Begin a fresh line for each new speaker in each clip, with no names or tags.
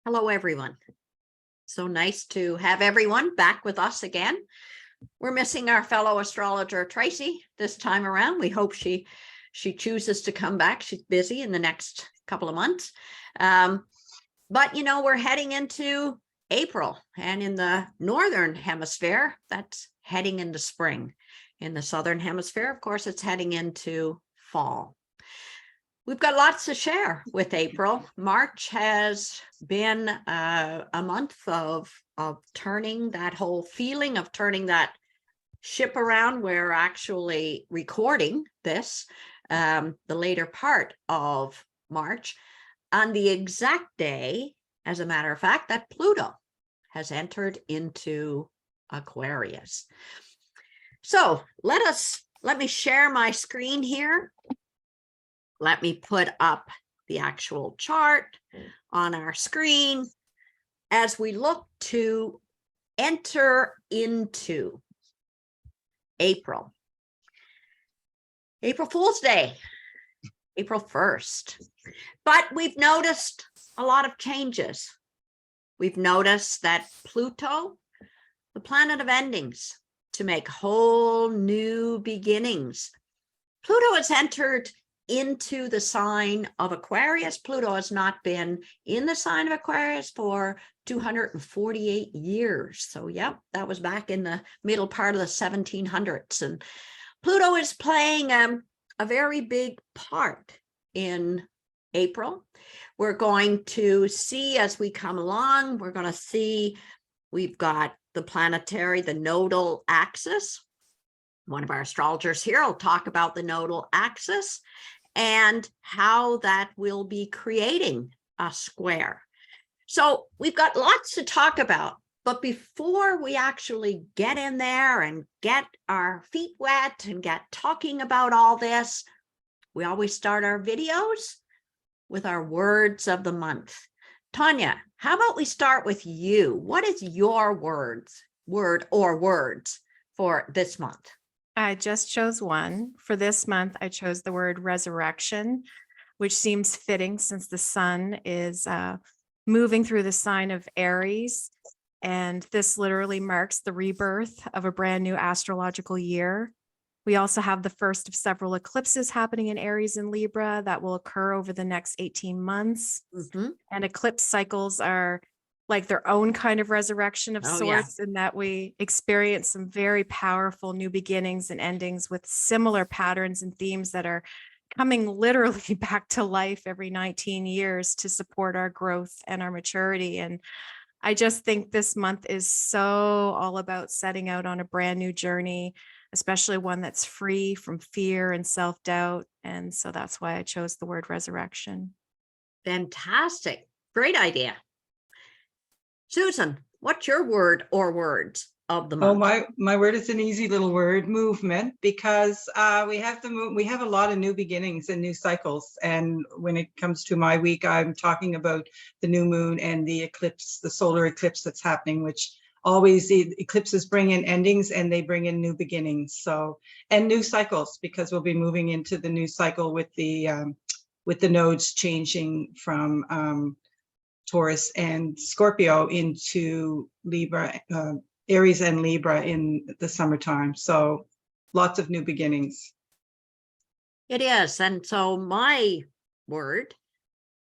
Hello, everyone. So nice to have everyone back with us again. We're missing our fellow astrologer, Tracy, this time around. We hope she chooses to come back. She's busy in the next couple of months. But, we're heading into April, and in the Northern Hemisphere, that's heading into spring. In the Southern Hemisphere, of course, it's heading into fall. We've got lots to share with April. March has been a month of turning that whole feeling of turning that ship around. We're actually recording this the later part of March on the exact day, as a matter of fact, that Pluto has entered into Aquarius. So let me share my screen here. Let me put up the actual chart on our screen as we look to enter into April. April Fool's Day, April 1st. But we've noticed a lot of changes. We've noticed that Pluto, the planet of endings, to make whole new beginnings. Pluto has entered into the sign of Aquarius. Pluto has not been in the sign of Aquarius for 248 years. So, that was back in the middle part of the 1700s. And Pluto is playing a very big part in April. We're going to see as we come along, we've got the planetary, the nodal axis. One of our astrologers here will talk about the nodal axis and how that will be creating a square. So we've got lots to talk about, but before we actually get in there and get our feet wet and get talking about all this, we always start our videos with our words of the month. Tanya, how about we start with you? What is your word or words for this month?
I just chose one. For this month, I chose the word resurrection, which seems fitting since the sun is moving through the sign of Aries. And this literally marks the rebirth of a brand new astrological year. We also have the first of several eclipses happening in Aries and Libra that will occur over the next 18 months. Mm-hmm. And eclipse cycles are like their own kind of resurrection of sorts, in that we experience some very powerful new beginnings and endings with similar patterns and themes that are coming literally back to life every 19 years to support our growth and our maturity. And I just think this month is so all about setting out on a brand new journey, especially one that's free from fear and self-doubt. And so that's why I chose the word resurrection.
Fantastic. Great idea. Susan, what's your word or words of the month?
Oh, my word is an easy little word, movement, because we have a lot of new beginnings and new cycles. And when it comes to my week, I'm talking about the new moon and the eclipse, the solar eclipse that's happening, which always the eclipses bring in endings and they bring in new beginnings. So, and new cycles, because we'll be moving into the new cycle with the nodes changing from Taurus and Scorpio into Libra, Aries and Libra in the summertime. So lots of new beginnings.
It is. And so my word,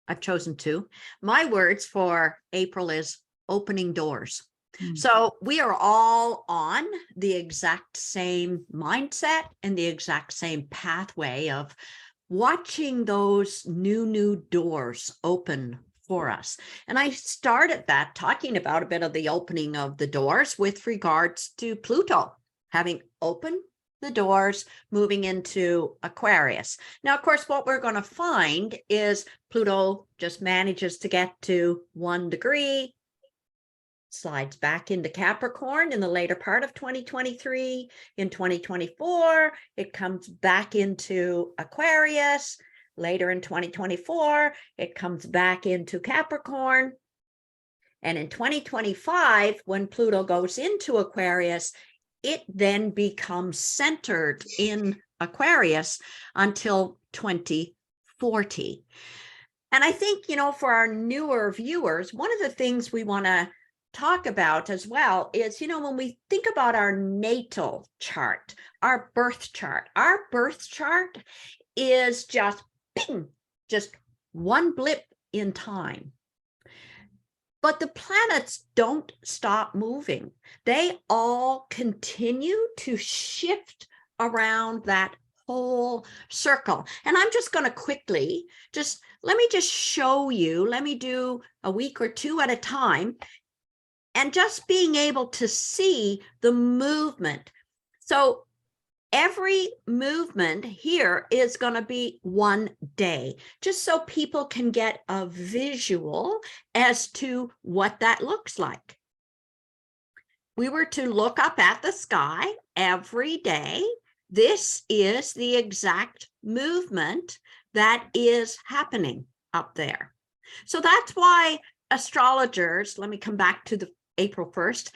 I've chosen two. My words for April is opening doors. Mm-hmm. So we are all on the exact same mindset and the exact same pathway of watching those new doors open for us. And I started that talking about a bit of the opening of the doors with regards to Pluto having opened the doors, moving into Aquarius. Now, of course, what we're going to find is Pluto just manages to get to 1 degree, slides back into Capricorn in the later part of 2023. In 2024, it comes back into Aquarius. Later in 2024, it comes back into Capricorn. And in 2025, when Pluto goes into Aquarius, it then becomes centered in Aquarius until 2040. And I think, for our newer viewers, one of the things we want to talk about as well is, when we think about our natal chart, our birth chart is just ping, just one blip in time. But the planets don't stop moving. They all continue to shift around that whole circle. And I'm just going to quickly let me show you, let me do a week or two at a time, and just being able to see the movement. So every movement here is going to be one day, just so people can get a visual as to what that looks like. We were to look up at the sky every day. This is the exact movement that is happening up there. So that's why astrologers, let me come back to the April 1st,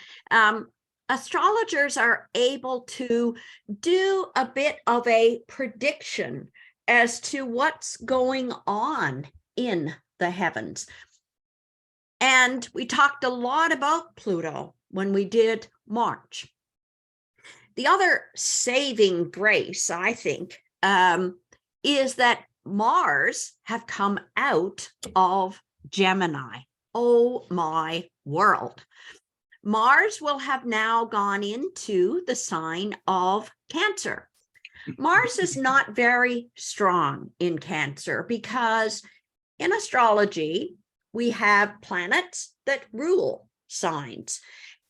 astrologers are able to do a bit of a prediction as to what's going on in the heavens. And we talked a lot about Pluto when we did March. The other saving grace, I think, is that Mars have come out of Gemini. Oh my world. Mars will have now gone into the sign of Cancer. Mars is not very strong in Cancer because in astrology, we have planets that rule signs,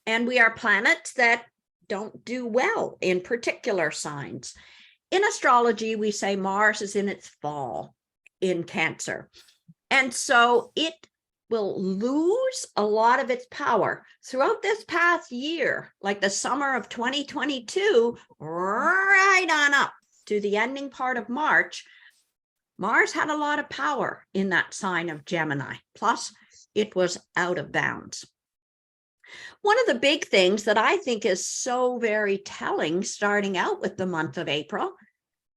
and we are planets that don't do well in particular signs. In astrology, we say Mars is in its fall in Cancer. And so it will lose a lot of its power throughout this past year, like the summer of 2022, right on up to the ending part of March. Mars had a lot of power in that sign of Gemini. Plus, it was out of bounds. One of the big things that I think is so very telling starting out with the month of April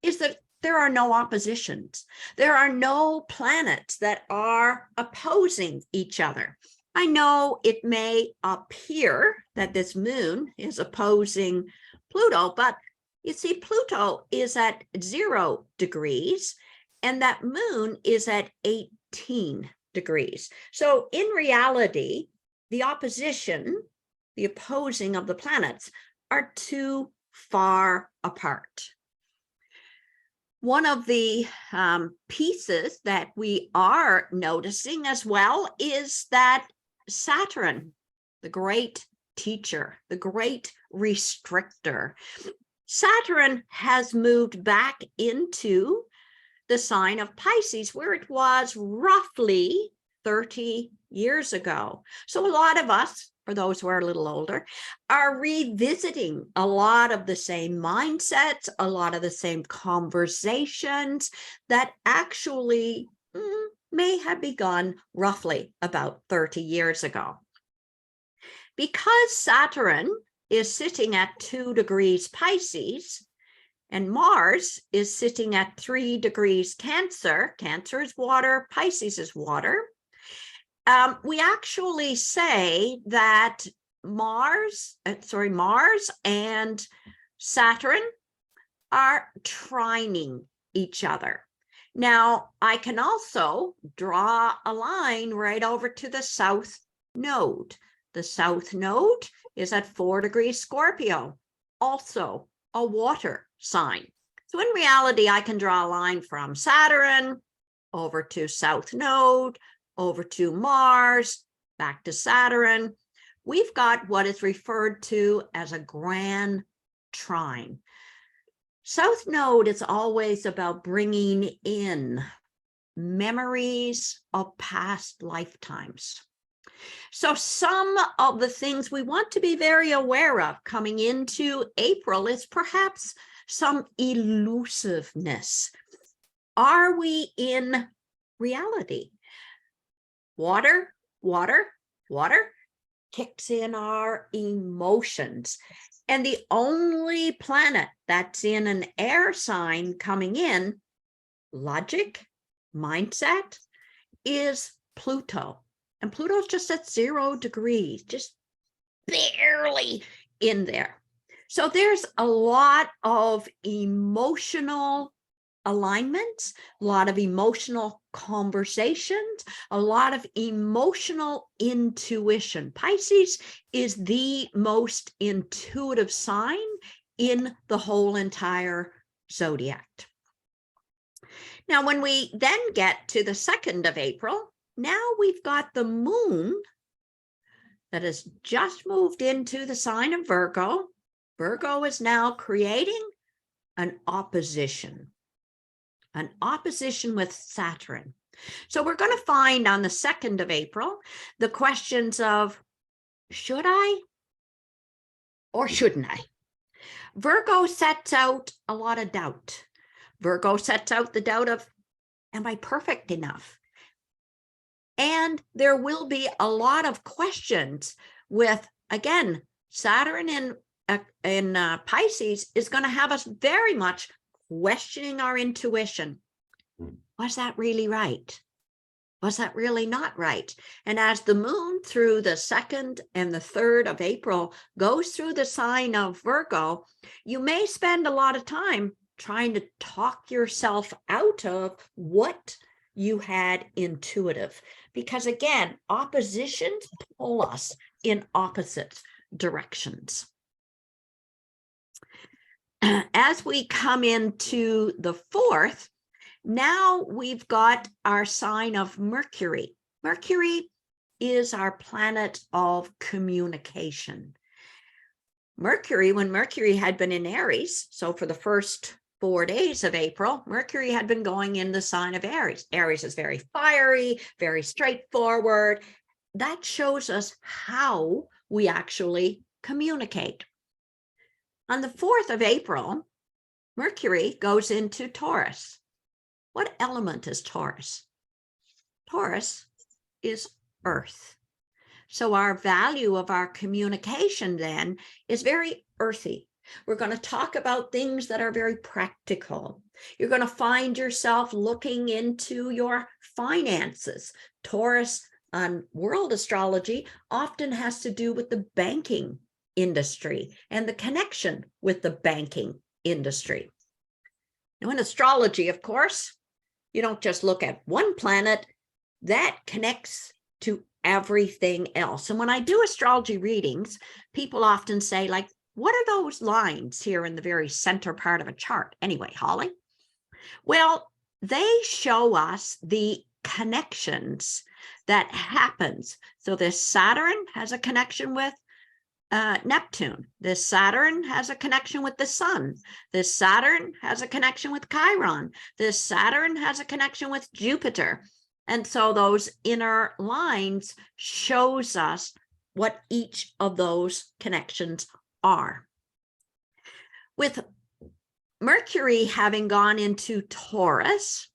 is that there are no oppositions. There are no planets that are opposing each other. I know it may appear that this moon is opposing Pluto, but you see, Pluto is at 0 degrees and that moon is at 18 degrees. So in reality, the opposition, the opposing of the planets are too far apart. One of the pieces that we are noticing as well is that Saturn, the great teacher, the great restrictor, Saturn has moved back into the sign of Pisces, where it was roughly 30 years ago. So a lot of us, for those who are a little older, are revisiting a lot of the same mindsets, a lot of the same conversations that actually may have begun roughly about 30 years ago. Because Saturn is sitting at 2 degrees Pisces, and Mars is sitting at 3 degrees Cancer. Cancer is water, Pisces is water. We actually say that Mars and Saturn are trining each other. Now, I can also draw a line right over to the South Node. The South Node is at 4 degrees Scorpio, also a water sign. So in reality, I can draw a line from Saturn over to South Node, over to Mars, back to Saturn. We've got what is referred to as a grand trine. South Node is always about bringing in memories of past lifetimes. So some of the things we want to be very aware of coming into April is perhaps some elusiveness. Are we in reality? Water kicks in our emotions. And the only planet that's in an air sign coming in, logic, mindset, is Pluto. And Pluto's just at 0 degrees, just barely in there. So there's a lot of emotional alignments, a lot of emotional conversations, a lot of emotional intuition. Pisces is the most intuitive sign in the whole entire zodiac. Now, when we then get to the 2nd of April, now we've got the moon that has just moved into the sign of Virgo. Virgo is now creating an opposition with Saturn. So we're going to find on the 2nd of April the questions of, should I or shouldn't I? Virgo sets out a lot of doubt. Virgo sets out the doubt of, am I perfect enough? And there will be a lot of questions with, again, Saturn in Pisces is going to have us very much questioning our intuition. Was that really right? Was that really not right? And as the moon through the 2nd and the 3rd of April goes through the sign of Virgo, you may spend a lot of time trying to talk yourself out of what you had intuitive. Because again, oppositions pull us in opposite directions. As we come into the 4th, now we've got our sign of Mercury. Mercury is our planet of communication. Mercury, when Mercury had been in Aries, so for the first 4 days of April, Mercury had been going in the sign of Aries. Aries is very fiery, very straightforward. That shows us how we actually communicate. On the 4th of April, Mercury goes into Taurus. What element is Taurus? Taurus is earth. So our value of our communication then is very earthy. We're going to talk about things that are very practical. You're going to find yourself looking into your finances. Taurus on world astrology often has to do with the banking industry and the connection with the banking industry. Now, in astrology, of course, you don't just look at one planet. That connects to everything else. And when I do astrology readings, people often say, like, what are those lines here in the very center part of a chart? Anyway, Holly? Well, they show us the connections that happens. So this Saturn has a connection with Neptune. This Saturn has a connection with the sun. This Saturn has a connection with Chiron. This Saturn has a connection with Jupiter. And so those inner lines shows us what each of those connections are. With Mercury having gone into Taurus,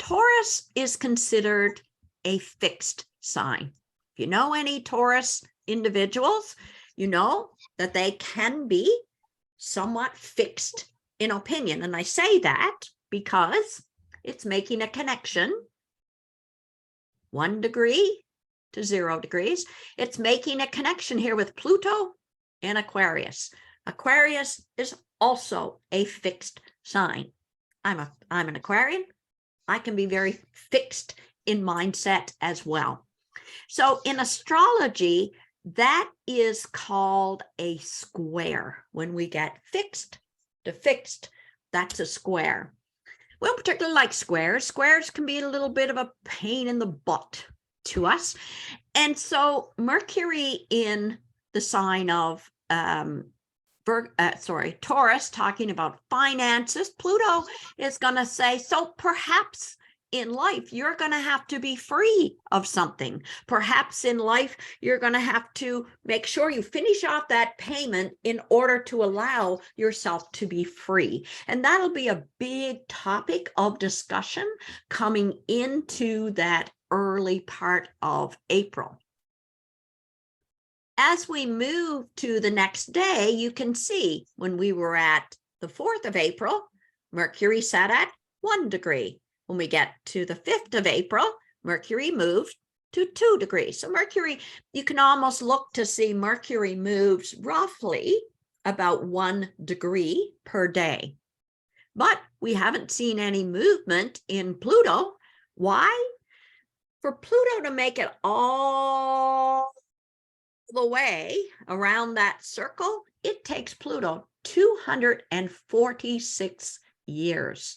Taurus is considered a fixed sign. If you know any Taurus individuals, you know that they can be somewhat fixed in opinion. And I say that because it's making a connection 1 degree to 0 degrees. It's making a connection here with Pluto and Aquarius. Aquarius is also a fixed sign. I'm an Aquarian. I can be very fixed in mindset as well. So in astrology, that is called a square. When we get fixed to fixed, that's a square. We don't particularly like squares. Squares can be a little bit of a pain in the butt to us. And so Mercury in the sign of Taurus, talking about finances, Pluto is going to say, so perhaps in life, you're going to have to be free of something. Perhaps in life, you're going to have to make sure you finish off that payment in order to allow yourself to be free. And that'll be a big topic of discussion coming into that early part of April. As we move to the next day, you can see when we were at the 4th of April, Mercury sat at 1 degree. When we get to the 5th of April, Mercury moved to 2 degrees. So Mercury, you can almost look to see Mercury moves roughly about 1 degree per day. But we haven't seen any movement in Pluto. Why? For Pluto to make it all the way around that circle, it takes Pluto 246 years.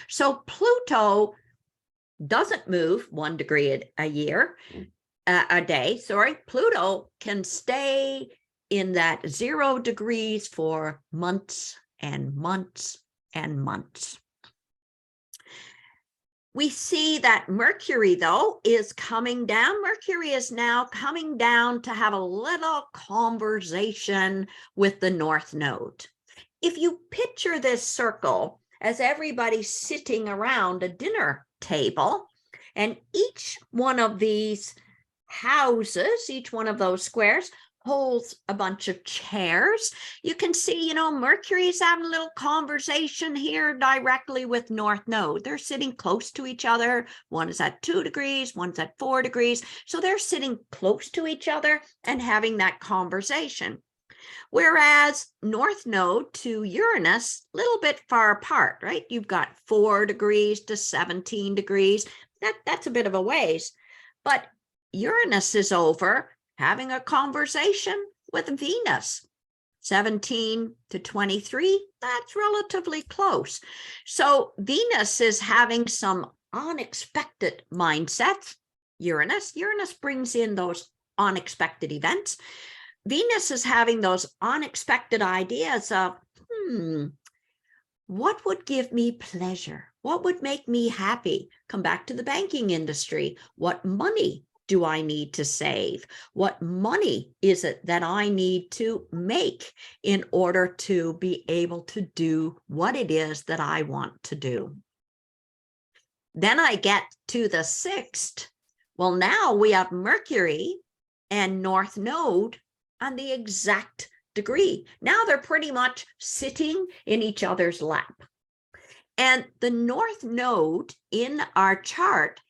So Pluto doesn't move 1 degree a day. Sorry, Pluto can stay in that 0 degrees for months and months and months. We see that Mercury, though, is coming down. Mercury is now coming down to have a little conversation with the North Node. If you picture this circle as everybody sitting around a dinner table, and each one of these houses, each one of those squares, holds a bunch of chairs. You can see, Mercury's having a little conversation here directly with North Node. They're sitting close to each other. One is at 2 degrees, one's at 4 degrees. So they're sitting close to each other and having that conversation. Whereas North Node to Uranus, a little bit far apart, right? You've got 4 degrees to 17 degrees. That's a bit of a ways. But Uranus is over having a conversation with Venus. 17 to 23, that's relatively close. So Venus is having some unexpected mindsets. Uranus brings in those unexpected events. Venus is having those unexpected ideas of, what would give me pleasure? What would make me happy? Come back to the banking industry. What money do I need to save? What money is it that I need to make in order to be able to do what it is that I want to do? Then I get to the 6th. Well, now we have Mercury and North Node on the exact degree. Now they're pretty much sitting in each other's lap. And the North Node in our chart,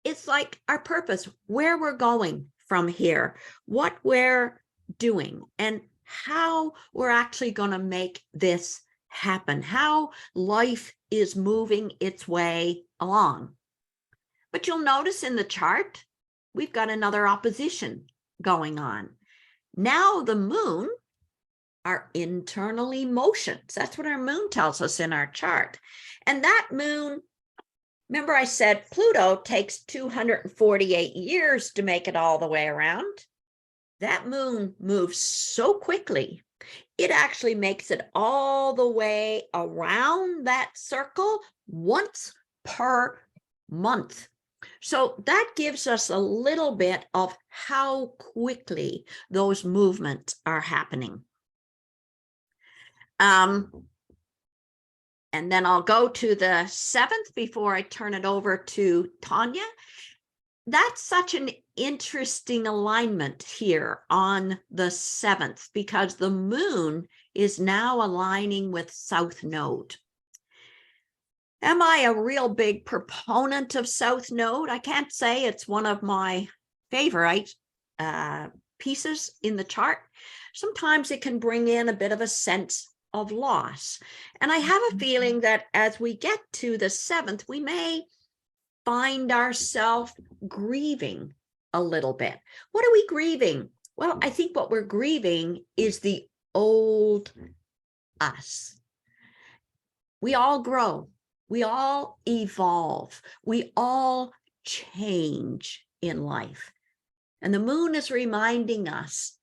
it's like our purpose, where we're going from here, what we're doing, and how we're actually going to make this happen, how life is moving its way along. But you'll notice in the chart, we've got another opposition going on. Now the moon, our internal emotions, that's what our moon tells us in our chart. And that moon, remember I said Pluto takes 248 years to make it all the way around. That moon moves so quickly, it actually makes it all the way around that circle once per month. So that gives us a little bit of how quickly those movements are happening. And then I'll go to the 7th before I turn it over to Tanya. That's such an interesting alignment here on the 7th because the moon is now aligning with South Node. Am I a real big proponent of South Node? I can't say it's one of my favorite pieces in the chart. Sometimes it can bring in a bit of a sense of loss. And I have a feeling that as we get to the 7th, we may find ourselves grieving a little bit. What are we grieving? Well, I think what we're grieving is the old us. We all grow. We all evolve. We all change in life. And the moon is reminding us,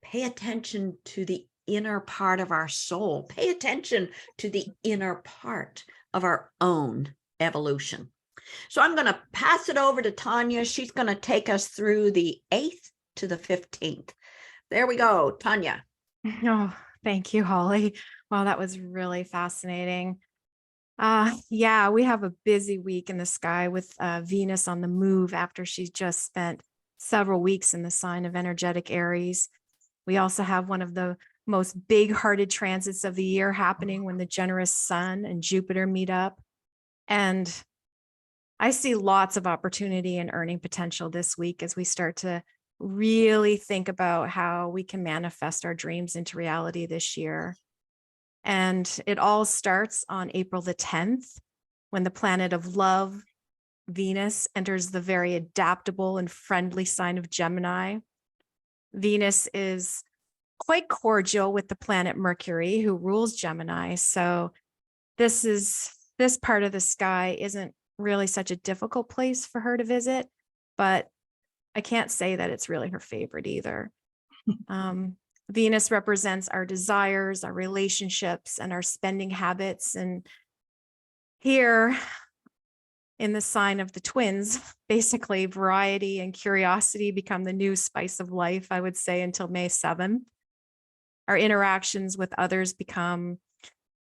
pay attention to the inner part of our soul. Pay attention to the inner part of our own evolution. So I'm going to pass it over to Tanya. She's going to take us through the 8th to the 15th. There we go, Tanya.
Oh, thank you, Holly. Wow, that was really fascinating. Yeah, we have a busy week in the sky with Venus on the move after she's just spent several weeks in the sign of energetic Aries. We also have one of the most big-hearted transits of the year happening when the generous Sun and Jupiter meet up. And I see lots of opportunity and earning potential this week as we start to really think about how we can manifest our dreams into reality this year. And it all starts on April the 10th, when the planet of love, Venus, enters the very adaptable and friendly sign of Gemini. Venus is quite cordial with the planet Mercury, who rules Gemini. So this part of the sky isn't really such a difficult place for her to visit, but I can't say that it's really her favorite either. Venus represents our desires, our relationships, and our spending habits. And here in the sign of the twins, basically variety and curiosity become the new spice of life, I would say, until May 7th. Our interactions with others become,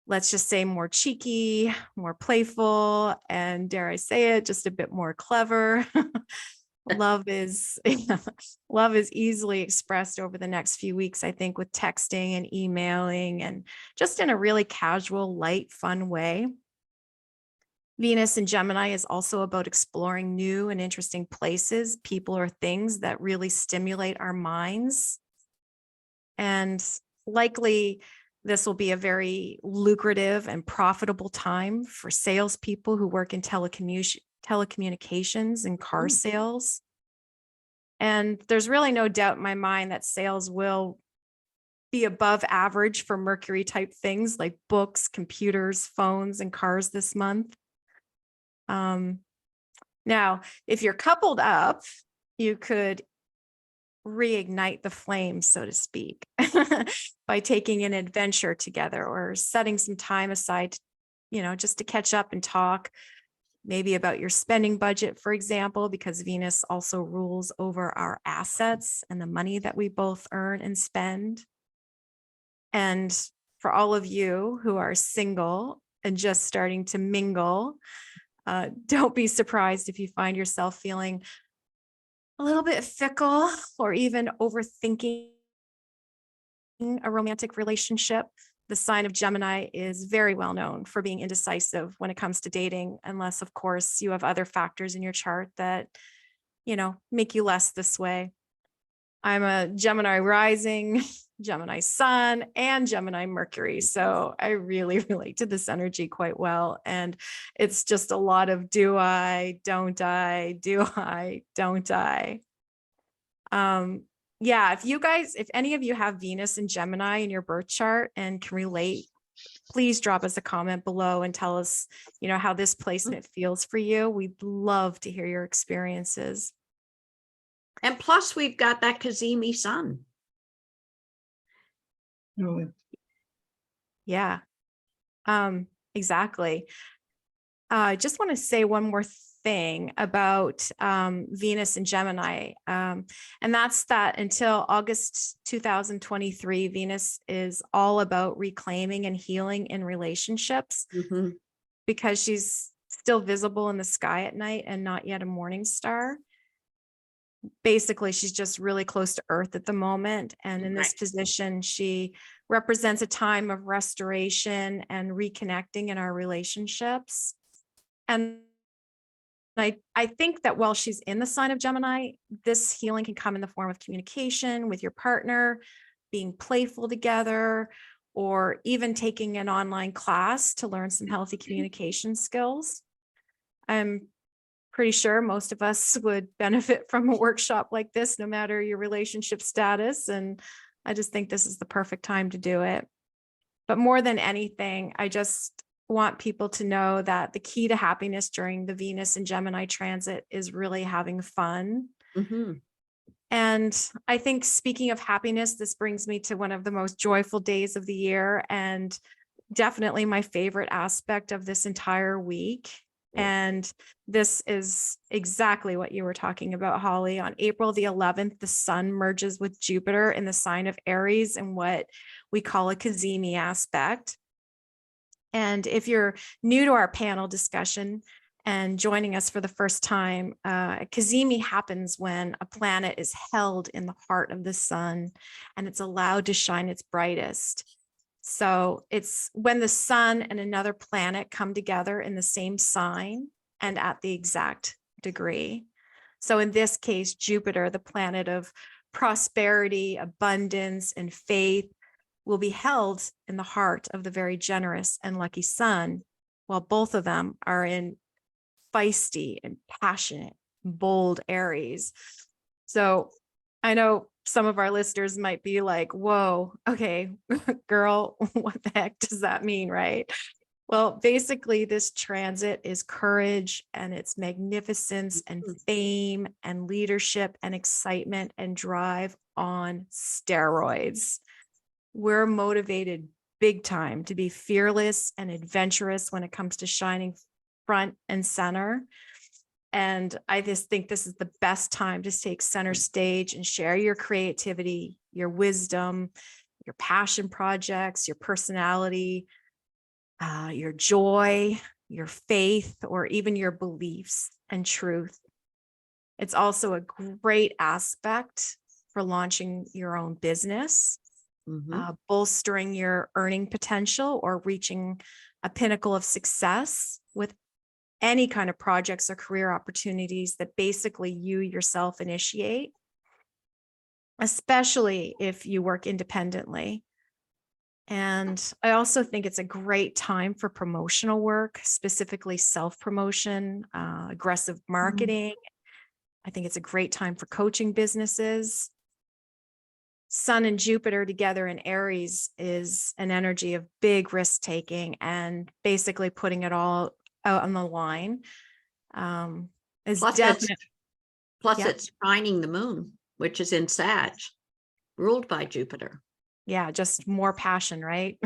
let's just say, more cheeky, more playful, and dare I say it, just a bit more clever. Love is easily expressed over the next few weeks, I think, with texting and emailing and just in a really casual, light, fun way. Venus in Gemini is also about exploring new and interesting places, people, or things that really stimulate our minds. And likely, this will be a very lucrative and profitable time for salespeople who work in telecommunications and car sales. And there's really no doubt in my mind that sales will be above average for Mercury type things like books, computers, phones, and cars this month. Now, if you're coupled up, you could reignite the flame, so to speak, by taking an adventure together or setting some time aside, just to catch up and talk, maybe about your spending budget, for example, because Venus also rules over our assets and the money that we both earn and spend. And for all of you who are single and just starting to mingle, don't be surprised if you find yourself feeling a little bit fickle or even overthinking a romantic relationship. The sign of Gemini is very well known for being indecisive when it comes to dating, unless, of course, you have other factors in your chart that, make you less this way. I'm a Gemini rising, Gemini sun, and Gemini Mercury. So I really relate to this energy quite well. And it's just a lot of do I, don't I, do I, don't I. Yeah, if any of you have Venus and Gemini in your birth chart and can relate, please drop us a comment below and tell us, how this placement feels for you. We'd love to hear your experiences.
And plus, we've got that Kazemi sun.
Yeah, exactly. I just want to say one more thing about Venus and Gemini. And that's that until August 2023, Venus is all about reclaiming and healing in relationships because she's still visible in the sky at night and not yet a morning star. Basically, she's just really close to Earth at the moment. And in this position, she represents a time of restoration and reconnecting in our relationships. And I think that while she's in the sign of Gemini, this healing can come in the form of communication with your partner, being playful together, or even taking an online class to learn some healthy communication skills. I'm pretty sure most of us would benefit from a workshop like this, no matter your relationship status. And I just think this is the perfect time to do it. But more than anything, I just want people to know that the key to happiness during the Venus and Gemini transit is really having fun. And I think, speaking of happiness, this brings me to one of the most joyful days of the year and definitely my favorite aspect of this entire week. And this is exactly what you were talking about, Holly. On April the 11th, the sun merges with Jupiter in the sign of Aries in what we call a Kazemi aspect. And if you're new to our panel discussion and joining us for the first time, Kazemi happens when a planet is held in the heart of the sun and it's allowed to shine its brightest. So it's when the sun and another planet come together in the same sign and at the exact degree. So in this case, Jupiter, the planet of prosperity, abundance, and faith, will be held in the heart of the very generous and lucky Sun, while both of them are in feisty and passionate, bold Aries. So I know some of our listeners might be like, whoa, okay, girl, what the heck does that mean, right? Well, basically, this transit is courage and it's magnificence and fame and leadership and excitement and drive on steroids. We're motivated big time to be fearless and adventurous when it comes to shining front and center. And I just think this is the best time to take center stage and share your creativity, your wisdom, your passion projects, your personality, your joy, your faith, or even your beliefs and truth. It's also a great aspect for launching your own business, bolstering your earning potential, or reaching a pinnacle of success with any kind of projects or career opportunities that basically you yourself initiate, especially if you work independently. And I also think it's a great time for promotional work, specifically self-promotion, aggressive marketing. I think it's a great time for coaching businesses. Sun and Jupiter together in Aries is an energy of big risk taking and basically putting it all out on the line. Is
Plus,
definite. Yeah.
it's trining the moon, which is in Sag, ruled by Jupiter.
Yeah, just more passion, right?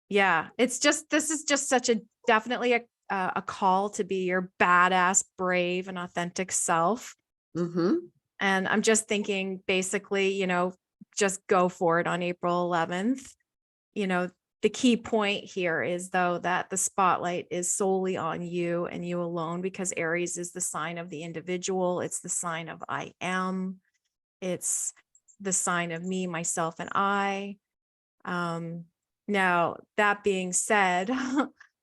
Yeah, it's just, this is just such a definitely a call to be your badass, brave, and authentic self. And I'm just thinking, basically, you know, just go for it on April 11th. You know, the key point here is, though, that the spotlight is solely on you and you alone, because Aries is the sign of the individual. It's the sign of I am. It's the sign of me, myself, and I. Now, that being said,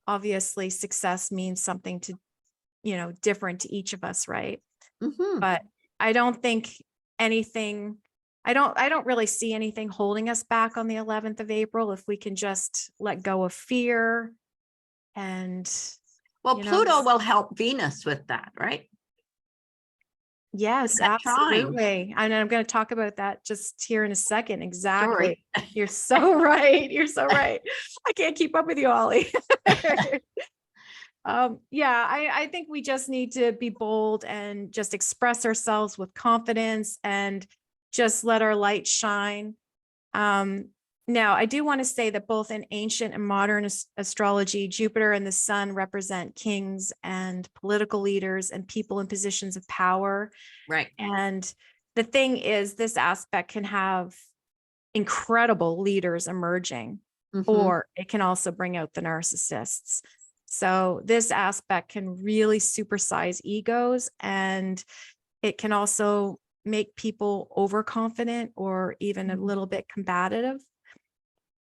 obviously success means something to, you know, different to each of us, right? But I don't think anything, I don't really see anything holding us back on the 11th of April if we can just let go of fear. And
well,
you know,
Pluto will help Venus with that, right?
yes,
that trine.
absolutely. And I'm going to talk about that just here in a second. Exactly.
Sorry.
You're so right. You're so right. I can't keep up with you, Ollie. Yeah, I think we just need to be bold and just express ourselves with confidence and just let our light shine. Now, I do want to say that both in ancient and modern astrology, Jupiter and the Sun represent kings and political leaders and people in positions of power.
Right.
And the thing is, this aspect can have incredible leaders emerging, or it can also bring out the narcissists. So this aspect can really supersize egos, and it can also make people overconfident or even a little bit combative.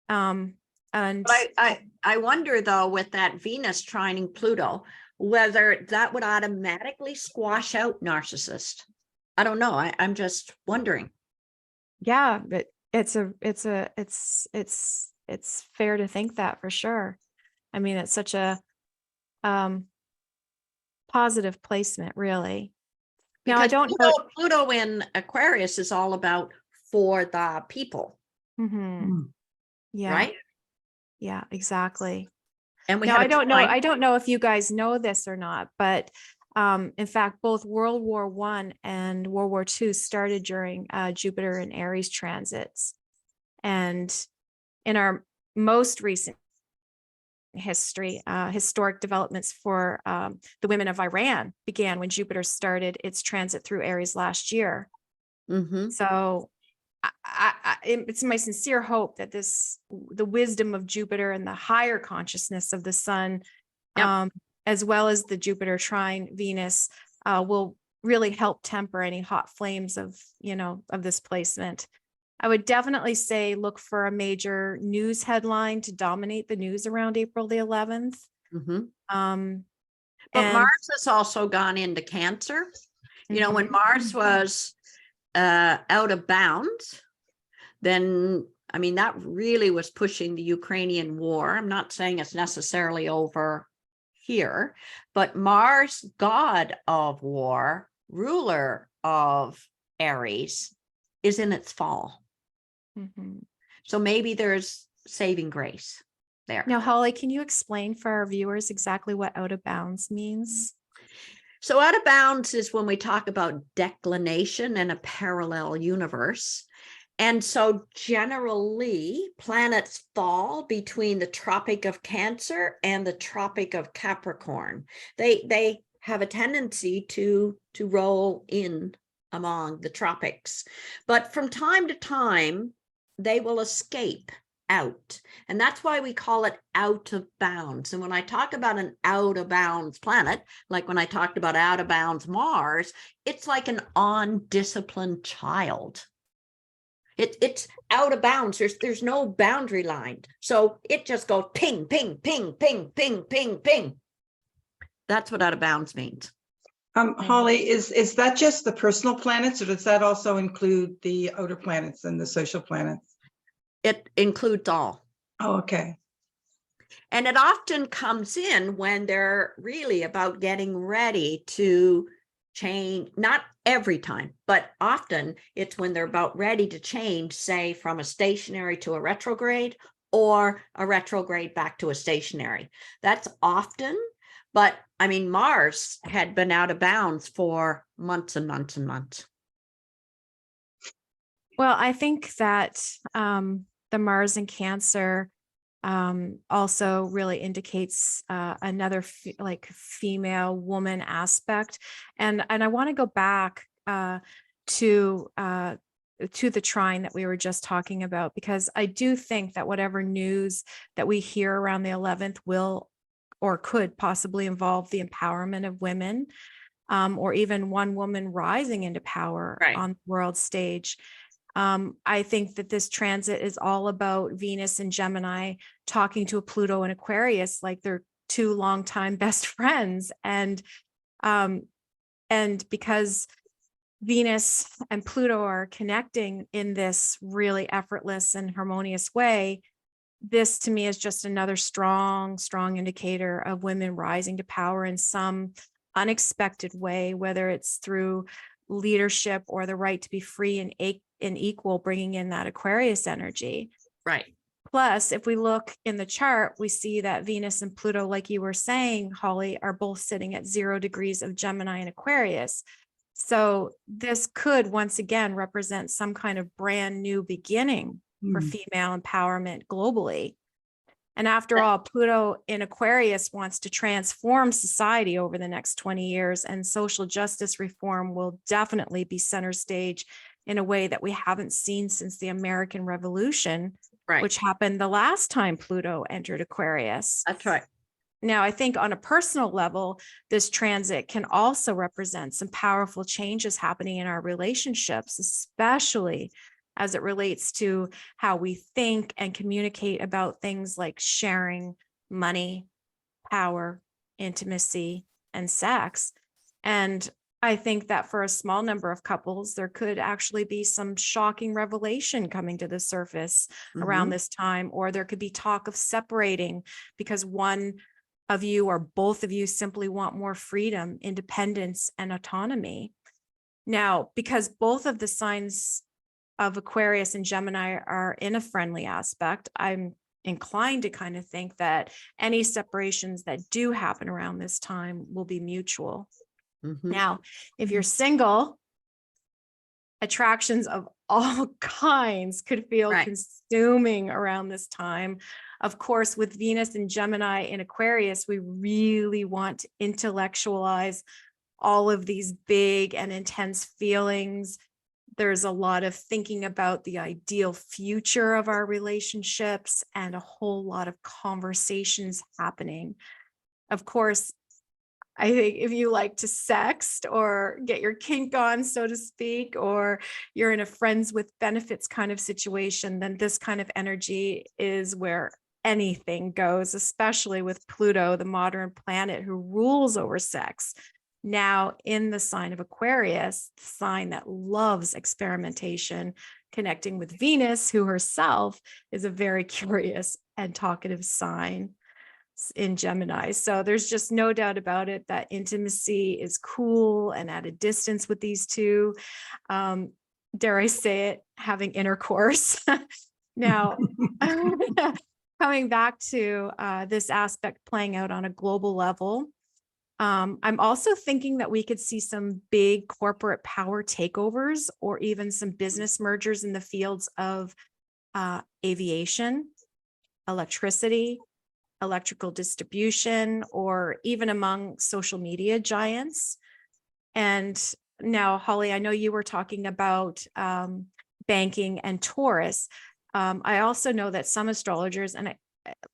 And
But I wonder, though, with that Venus trining Pluto, whether that would automatically squash out narcissist. I don't know. I'm just wondering.
yeah, but it's fair to think that, for sure. I mean, it's such a positive placement, really. Now, I don't know.
Pluto in Aquarius is all about for the people.
Yeah.
Right.
Yeah, exactly.
And we
now,
have
I don't know.
trine.
I don't know if you guys know this or not, but in fact, both World War I and World War II started during Jupiter and Aries transits. And in our most recent history, historic developments for the women of Iran began when Jupiter started its transit through Aries last year. So it's my sincere hope that the wisdom of Jupiter and the higher consciousness of the Sun, as well as the Jupiter trine Venus, will really help temper any hot flames of this placement. I would definitely say look for a major news headline to dominate the news around April the 11th.
Mhm.
Um,
But
and
Mars has also gone into Cancer. You know, when
Mhm.
Mars was out of bounds, then, I mean, that really was pushing the Ukrainian war. I'm not saying it's necessarily over here, but Mars, god of war, ruler of Aries, is in its fall.
Mhm.
So maybe there's saving grace there.
Now, Holly, can you explain for our viewers exactly what out of bounds means?
So out of bounds is when we talk about declination and a parallel universe. And so generally planets fall between the Tropic of Cancer and the Tropic of Capricorn. They have a tendency to roll in among the tropics, but from time to time they will escape out. And that's why we call it out of bounds. And when I talk about an out of bounds planet, like when I talked about out of bounds Mars, it's like an undisciplined child. It's out of bounds. There's no boundary line. So it just goes ping, ping, ping, ping, ping, ping, ping. That's what out of bounds means.
Holly, is that just the personal planets, or does that also include the outer planets and the social planets?
It includes all.
Oh, okay.
And it often comes in when they're really about getting ready to change, not every time, but often it's when they're about ready to change, say from a stationary to a retrograde, or a retrograde back to a stationary. That's often, but I mean, Mars had been out of bounds for months and months and months.
Well, I think that the Mars in Cancer also really indicates another like female woman aspect, and I want to go back to the trine that we were just talking about, because I do think that whatever news that we hear around the 11th will or could possibly involve the empowerment of women, or even one woman rising into power
Right.
on the world stage. I think that this transit is all about Venus and Gemini talking to a Pluto and Aquarius like they're two longtime best friends. And because Venus and Pluto are connecting in this really effortless and harmonious way, this to me is just another strong indicator of women rising to power in some unexpected way, whether it's through leadership or the right to be free and equal, bringing in that Aquarius energy.
Right.
Plus, if we look in the chart, we see that Venus and Pluto, like you were saying, Holly, are both sitting at 0 degrees of Gemini and Aquarius. So this could once again represent some kind of brand new beginning for female empowerment globally. And after all, Pluto in Aquarius wants to transform society over the next 20 years, and social justice reform will definitely be center stage in a way that we haven't seen since the American Revolution,
Right.
which happened the last time Pluto entered Aquarius.
That's right.
Now, I think on a personal level, this transit can also represent some powerful changes happening in our relationships, especially as it relates to how we think and communicate about things like sharing money, power, intimacy, and sex. And I think that for a small number of couples, there could actually be some shocking revelation coming to the surface around this time, or there could be talk of separating because one of you or both of you simply want more freedom, independence, and autonomy. Now, because both of the signs of Aquarius and Gemini are in a friendly aspect, I'm inclined to kind of think that any separations that do happen around this time will be mutual. Now, if you're single, attractions of all kinds could feel consuming around this time. Of course, with Venus and Gemini in Aquarius, we really want to intellectualize all of these big and intense feelings. There's a lot of thinking about the ideal future of our relationships and a whole lot of conversations happening. Of course, I think if you like to sext or get your kink on, so to speak, or you're in a friends with benefits kind of situation, then this kind of energy is where anything goes, especially with Pluto, the modern planet who rules over sex. Now in the sign of Aquarius, the sign that loves experimentation, connecting with Venus, who herself is a very curious and talkative sign in Gemini. So there's just no doubt about it that intimacy is cool and at a distance with these two. Dare I say it, having intercourse. Now, coming back to this aspect playing out on a global level, I'm also thinking that we could see some big corporate power takeovers or even some business mergers in the fields of aviation, electricity, electrical distribution, or even among social media giants. And now, Holly, I know you were talking about banking and Taurus. I also know that some astrologers, and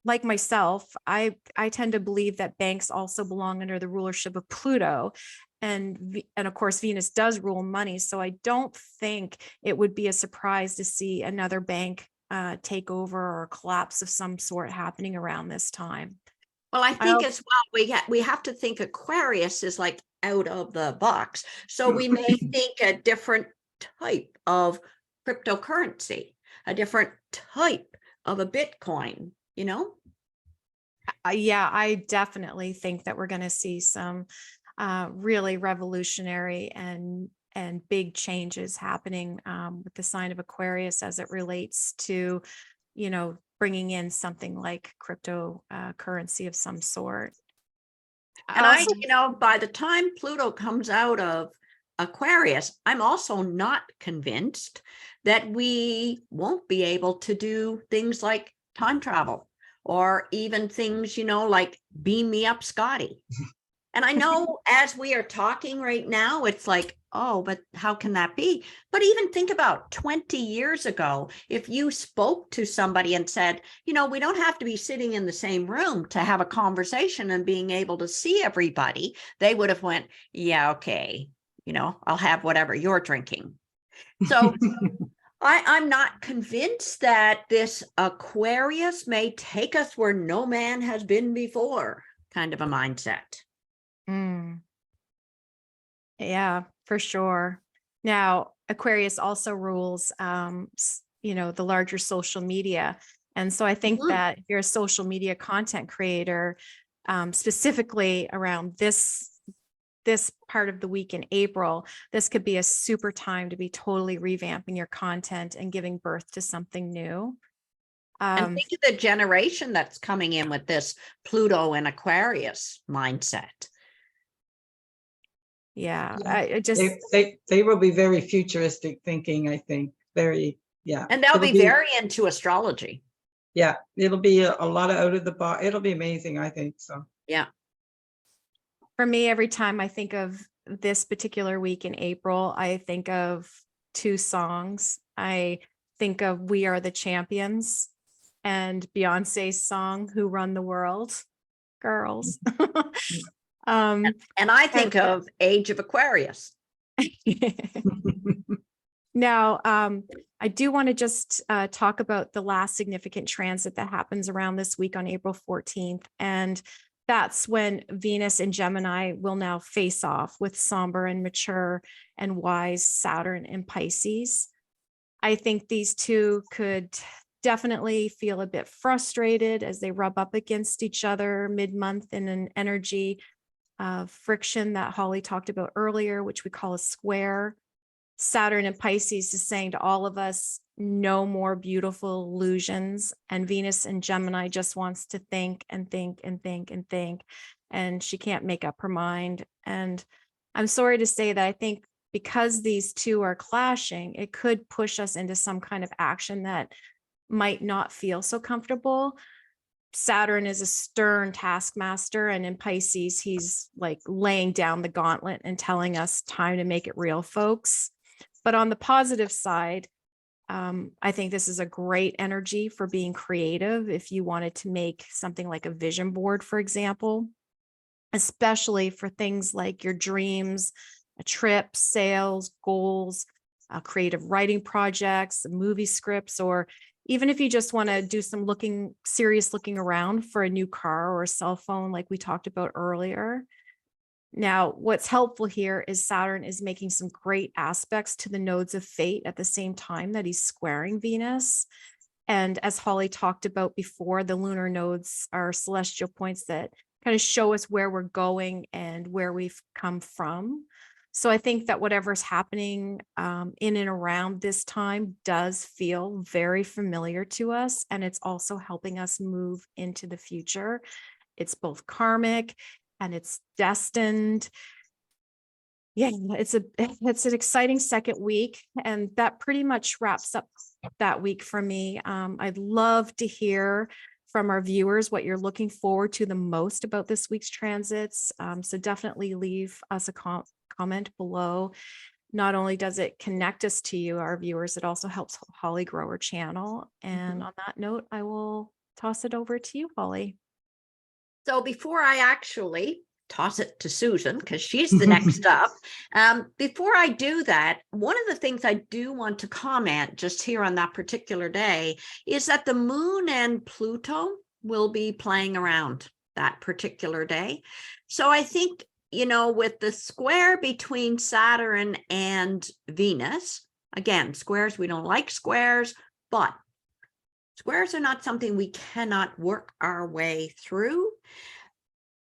like myself, I tend to believe that banks also belong under the rulership of Pluto. And of course, Venus does rule money. So I don't think it would be a surprise to see another bank takeover or collapse of some sort happening around this time.
Well, I think as well, we have to think Aquarius is like out of the box. So we may think a different type of cryptocurrency, a different type of a Bitcoin, you know?
Yeah, I definitely think that we're going to see some really revolutionary and big changes happening with the sign of Aquarius as it relates to, bringing in something like cryptocurrency of some sort.
And by the time Pluto comes out of Aquarius, I'm also not convinced that we won't be able to do things like time travel or even things, like beam me up, Scotty. And I know as we are talking right now, it's like, oh, but how can that be? But even think about 20 years ago, if you spoke to somebody and said, we don't have to be sitting in the same room to have a conversation and being able to see everybody, they would have went, yeah, okay, I'll have whatever you're drinking. So I'm not convinced that this Aquarius may take us where no man has been before, kind of a mindset.
Yeah, for sure. Now, Aquarius also rules, the larger social media. And so I think that if you're a social media content creator, specifically around this part of the week in April, this could be a super time to be totally revamping your content and giving birth to something new.
And think of the generation that's coming in with this Pluto and Aquarius mindset.
Yeah,
they will be very futuristic thinking, I think. Very, yeah.
And they'll be very into astrology.
Yeah, it'll be a lot of out of the box. It'll be amazing, I think so.
Yeah.
For me, every time I think of this particular week in April, I think of two songs. I think of We Are the Champions and Beyonce's song, Who Run the World, Girls.
And I think of Age of Aquarius.
Now, I do want to just talk about the last significant transit that happens around this week on April 14th. And that's when Venus and Gemini will now face off with somber and mature and wise Saturn and Pisces. I think these two could definitely feel a bit frustrated as they rub up against each other mid-month in an energy of friction that Holly talked about earlier, which we call a square. Saturn and Pisces is saying to all of us, no more beautiful illusions. And Venus and Gemini just wants to think and think and think and think. And she can't make up her mind. And I'm sorry to say that I think because these two are clashing, it could push us into some kind of action that might not feel so comfortable. Saturn is a stern taskmaster, and in Pisces, he's like laying down the gauntlet and telling us time to make it real, folks. But on the positive side, I think this is a great energy for being creative. If you wanted to make something like a vision board, for example, especially for things like your dreams, a trip, sales, goals, creative writing projects, movie scripts, or even if you just want to do some serious looking around for a new car or a cell phone, like we talked about earlier. Now, what's helpful here is Saturn is making some great aspects to the nodes of fate at the same time that he's squaring Venus. And as Holly talked about before, the lunar nodes are celestial points that kind of show us where we're going and where we've come from. So I think that whatever's happening in and around this time does feel very familiar to us. And it's also helping us move into the future. It's both karmic and it's destined. Yeah, it's an exciting second week. And that pretty much wraps up that week for me. I'd love to hear from our viewers what you're looking forward to the most about this week's transits. So definitely leave us a comment below. Not only does it connect us to you, our viewers, it also helps Holly grow her channel. And on that note, I will toss it over to you, Holly.
So before I actually toss it to Susan, because she's the next up, before I do that, one of the things I do want to comment just here on that particular day is that the moon and Pluto will be playing around that particular day. So I think, you know, with the square between Saturn and Venus, again, squares, we don't like squares, but squares are not something we cannot work our way through.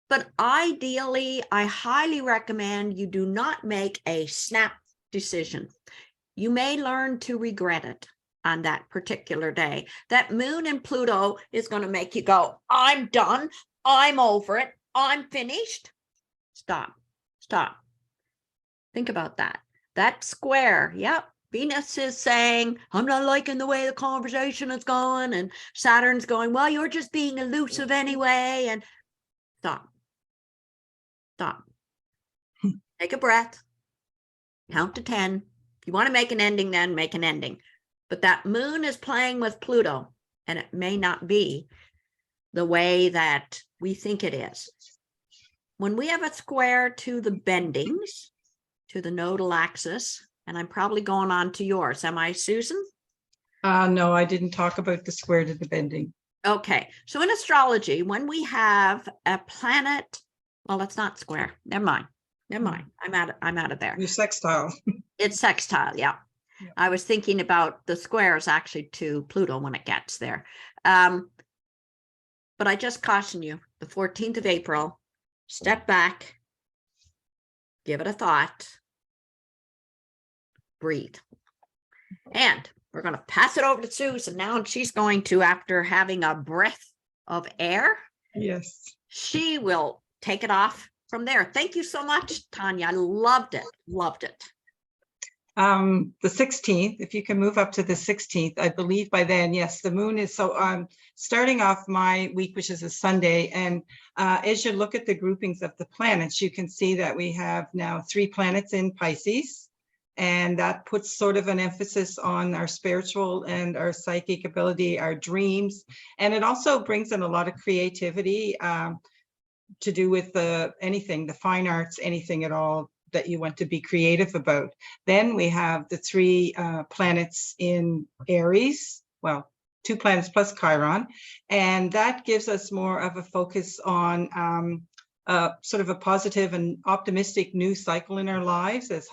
But ideally, I highly recommend you do not make a snap decision. You may learn to regret it on that particular day. That moon and Pluto is going to make you go, I'm done. I'm over it. I'm finished. Stop. Think about that. That square, yep. Venus is saying, I'm not liking the way the conversation is going. And Saturn's going, well, you're just being elusive anyway. And stop. Take a breath. Count to 10. If you want to make an ending, then make an ending. But that moon is playing with Pluto, and it may not be the way that we think it is. When we have a square to the bendings, to the nodal axis, and I'm probably going on to yours. Am I, Susan?
No, I didn't talk about the square to the bending.
Okay. So in astrology, when we have a planet, well, it's not square. Never mind. I'm out of there.
Your sextile.
It's sextile. Yeah. I was thinking about the squares actually to Pluto when it gets there. But I just caution you, the 14th of April, step back, give it a thought, breathe. And we're going to pass it over to Susan now, and she's going to, after having a breath of air,
yes,
she will take it off from there. Thank you so much, Tanya. I loved it.
The 16th, if you can move up to the 16th, I believe by then, yes, the moon is, so starting off my week, which is a Sunday, and as you look at the groupings of the planets, you can see that we have now 3 planets in Pisces, and that puts sort of an emphasis on our spiritual and our psychic ability, our dreams, and it also brings in a lot of creativity to do with anything, the fine arts, anything at all that you want to be creative about. Then we have the 3 planets in Aries, well, 2 planets plus Chiron, and that gives us more of a focus on sort of a positive and optimistic new cycle in our lives, as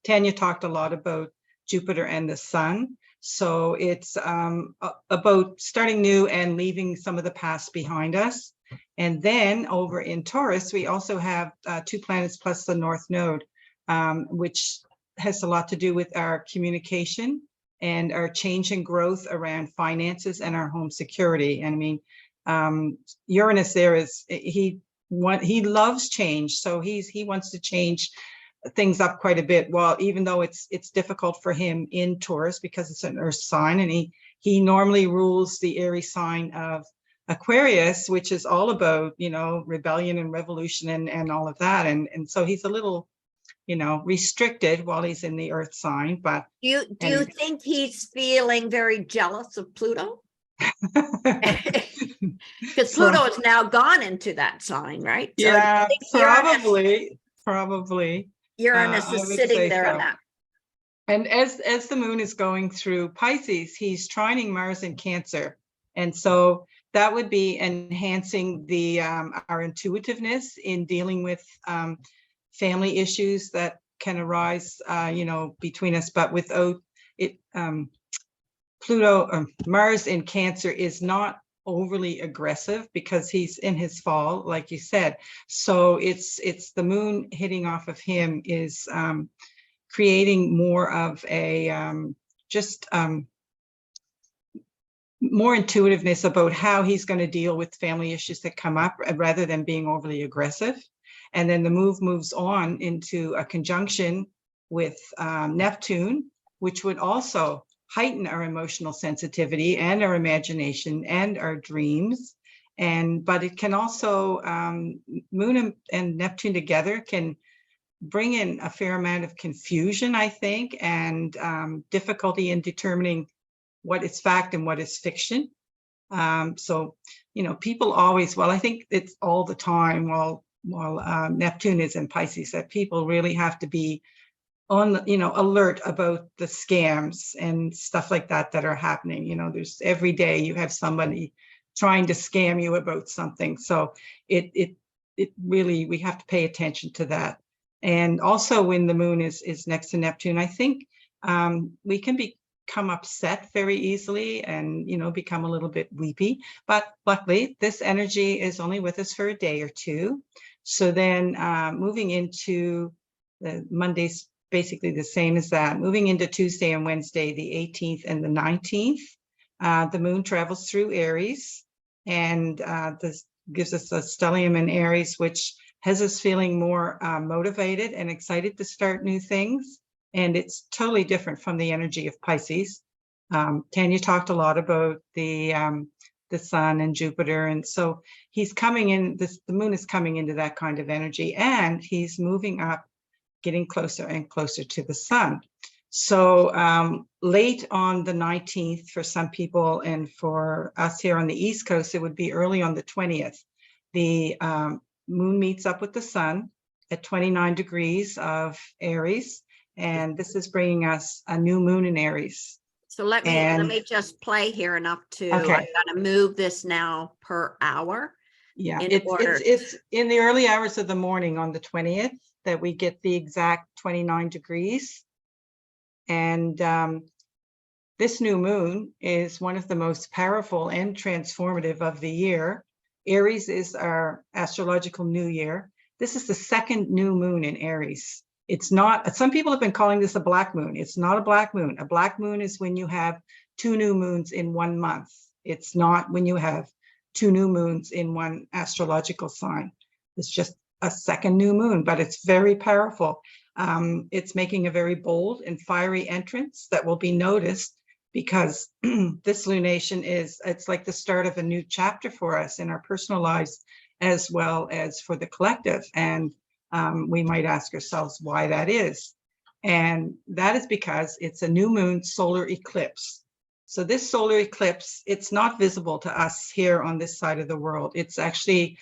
Tanya talked a lot about Jupiter and the sun. So it's about starting new and leaving some of the past behind us. And then over in Taurus, we also have 2 planets plus the North Node, which has a lot to do with our communication and our change and growth around finances and our home security. And I mean, Uranus there is, he loves change. So he wants to change things up quite a bit. Well, even though it's difficult for him in Taurus because it's an earth sign, and he normally rules the Aries sign of Aquarius, which is all about, you know, rebellion and revolution and all of that. And so he's a little, you know, restricted while he's in the earth sign. But
do you think he's feeling very jealous of Pluto? Because Pluto is now gone into that sign, right? So
yeah,
probably.
Uranus
Uranus is
I would
sitting
say
there
so.
on that.
And as the moon is going through Pisces, he's trining Mars in Cancer. And so that would be enhancing the our intuitiveness in dealing with family issues that can arise, between us, but without it. Mars in Cancer is not overly aggressive because he's in his fall, like you said. So it's the moon hitting off of him is creating more of a more intuitiveness about how he's going to deal with family issues that come up rather than being overly aggressive. And then the moves on into a conjunction with Neptune, which would also heighten our emotional sensitivity and our imagination and our dreams. But it can also, Moon and Neptune together can bring in a fair amount of confusion, I think, and difficulty in determining what is fact and what is fiction. So, people always, I think it's all the time while Neptune is in Pisces, that people really have to be on, alert about the scams and stuff like that are happening. There's every day you have somebody trying to scam you about something. So it really, we have to pay attention to that. And also when the moon is next to Neptune, I think we can become upset very easily and, become a little bit weepy. But luckily, this energy is only with us for a day or two. So then moving into the Monday's basically the same as that. Moving into Tuesday and Wednesday, the 18th and the 19th, the moon travels through Aries. And this gives us a stellium in Aries, which has us feeling more motivated and excited to start new things. And it's totally different from the energy of Pisces. Tanya talked a lot about the sun and Jupiter. And so he's coming in, the moon is coming into that kind of energy, and he's moving up, getting closer and closer to the sun. So late on the 19th for some people, and for us here on the East Coast, it would be early on the 20th. The moon meets up with the sun at 29 degrees of Aries, and this is bringing us a new moon in Aries.
So let me just play here enough to,
Okay.
I'm going to move this now per hour.
Yeah,
in
it's in the early hours of the morning on the 20th that we get the exact 29 degrees. And this new moon is one of the most powerful and transformative of the year. Aries is our astrological new year. This is the second new moon in Aries. It's not, some people have been calling this a black moon. It's not a black moon. A black moon is when you have two new moons in 1 month. It's not when you have two new moons in one astrological sign. It's just a second new moon, but it's very powerful. It's making a very bold and fiery entrance that will be noticed, because this lunation it's like the start of a new chapter for us in our personal lives, as well as for the collective. And we might ask ourselves why that is. And that is because it's a new moon solar eclipse. So this solar eclipse, it's not visible to us here on this side of the world. It's actually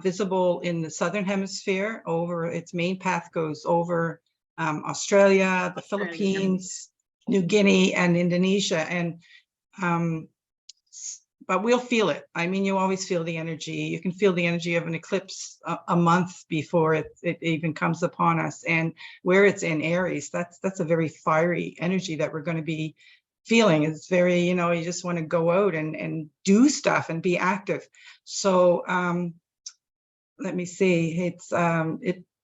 visible in the Southern Hemisphere. Over its main path goes over Australia, the Philippines, New Guinea, and Indonesia. And but we'll feel it. I mean, you always feel the energy. You can feel the energy of an eclipse a month before it even comes upon us. And where it's in Aries, that's a very fiery energy that we're going to be feeling. It's very, you just want to go out and do stuff and be active. So let me see. It's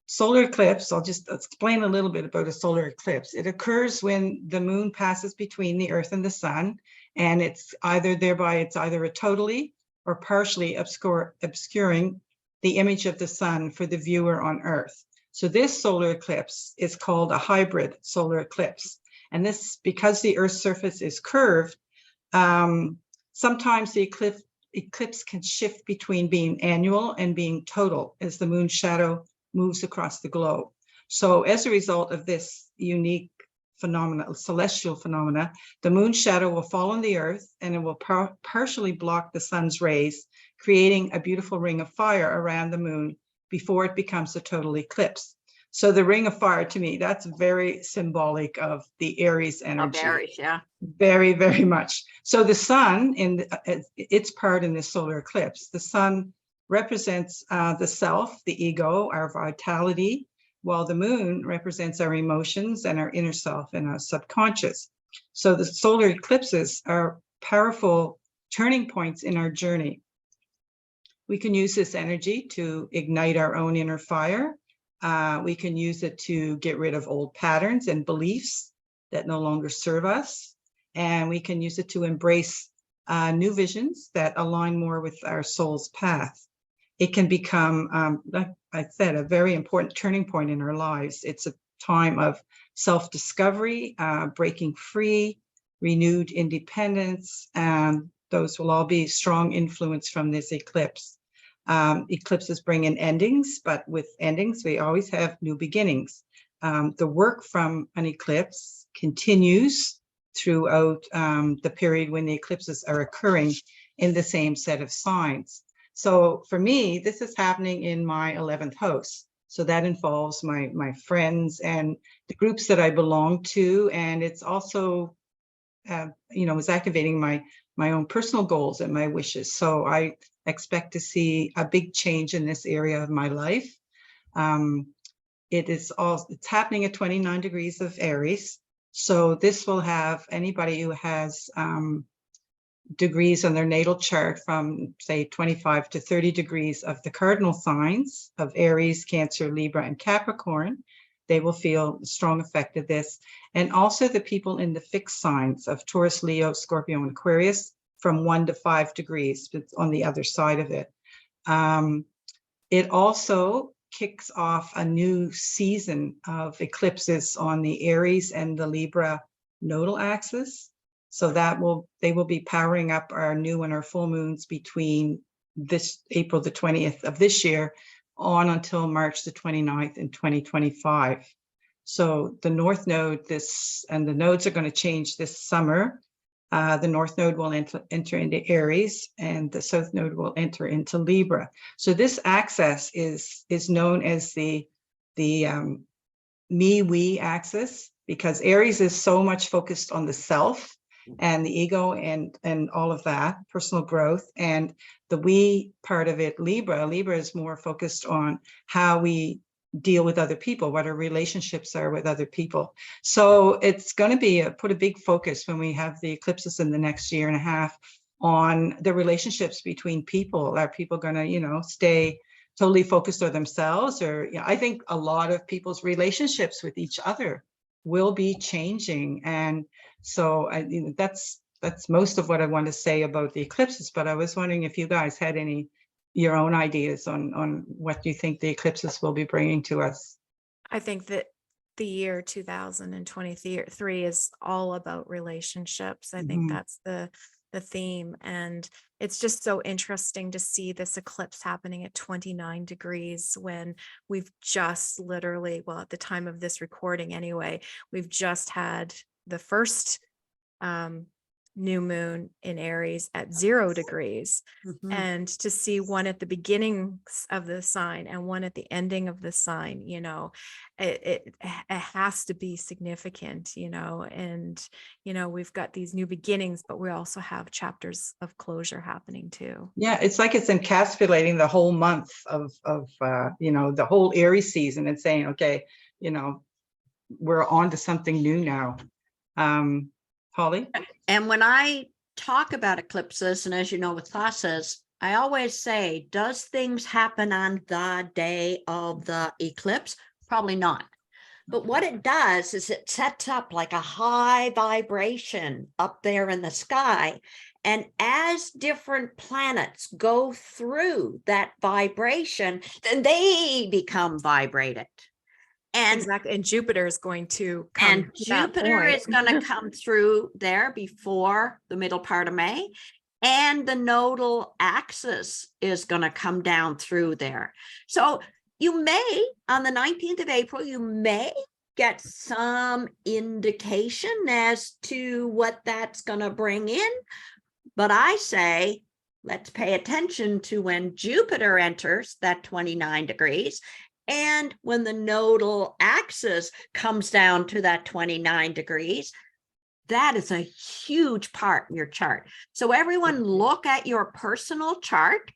solar eclipse. I'll just explain a little bit about a solar eclipse. It occurs when the moon passes between the Earth and the sun, and it's either a totally or partially obscuring the image of the sun for the viewer on Earth. So this solar eclipse is called a hybrid solar eclipse. And this, because the Earth's surface is curved, sometimes the eclipse can shift between being annual and being total as the moon's shadow moves across the globe. So as a result of this unique phenomena, celestial phenomena, the moon's shadow will fall on the Earth, and it will partially block the sun's rays, creating a beautiful ring of fire around the moon before it becomes a total eclipse. So the ring of fire, to me, that's very symbolic of the Aries
Of
energy.
Aries, yeah.
Very, very much. So the sun, in its part in the solar eclipse, the sun represents the self, the ego, our vitality, while the moon represents our emotions and our inner self and our subconscious. So the solar eclipses are powerful turning points in our journey. We can use this energy to ignite our own inner fire. We can use it to get rid of old patterns and beliefs that no longer serve us. And we can use it to embrace new visions that align more with our soul's path. It can become, like I said, a very important turning point in our lives. It's a time of self-discovery, breaking free, renewed independence, and those will all be strong influence from this eclipse. Eclipses bring in endings, but with endings, we always have new beginnings. The work from an eclipse continues throughout the period when the eclipses are occurring in the same set of signs. So for me, this is happening in my 11th house. So that involves my friends and the groups that I belong to. And it's also, it's activating my own personal goals and my wishes. So I expect to see a big change in this area of my life. It's happening at 29 degrees of Aries. So this will have anybody who has degrees on their natal chart from say 25 to 30 degrees of the cardinal signs of Aries, Cancer, Libra, and Capricorn. They will feel the strong effect of this. And also the people in the fixed signs of Taurus, Leo, Scorpio, and Aquarius from 1 to 5 degrees, but on the other side of it. It also kicks off a new season of eclipses on the Aries and the Libra nodal axis. So they will be powering up our new and our full moons between this April the 20th of this year on until March the 29th in 2025. So the North Node, and the nodes are going to change this summer. The North Node will enter into Aries, and the South Node will enter into Libra. So this axis is known as the me-we axis, because Aries is so much focused on the self and the ego and all of that, personal growth. And the we part of it, Libra is more focused on how we deal with other people, what our relationships are with other people. So it's going to be put a big focus when we have the eclipses in the next year and a half on the relationships between people. Are people going to, stay totally focused on themselves? Or, I think a lot of people's relationships with each other will be changing. And so that's most of what I want to say about the eclipses. But I was wondering if you guys had your own ideas on what you think the eclipses will be bringing to us.
I think that the year 2023 is all about relationships. I think that's the theme. And it's just so interesting to see this eclipse happening at 29 degrees when we've just literally, well, at the time of this recording anyway, we've just had the first new moon in Aries at 0 degrees. And to see one at the beginning of the sign and one at the ending of the sign, it has to be significant, and, we've got these new beginnings, but we also have chapters of closure happening too.
Yeah, it's like it's encapsulating the whole month of the whole Aries season and saying, okay, we're on to something new now. Holly?
And when I talk about eclipses, and as you know, with classes, I always say, does things happen on the day of the eclipse? Probably not. But what it does is it sets up like a high vibration up there in the sky. And as different planets go through that vibration, then they become vibrated. And
exactly. And Jupiter is going to come.
And Jupiter is going to come through there before the middle part of May. And the nodal axis is going to come down through there. So you may, on the 19th of April, you may get some indication as to what that's going to bring in. But I say, let's pay attention to when Jupiter enters that 29 degrees And when the nodal axis comes down to that 29 degrees, that is a huge part in your chart. So everyone look at your personal chart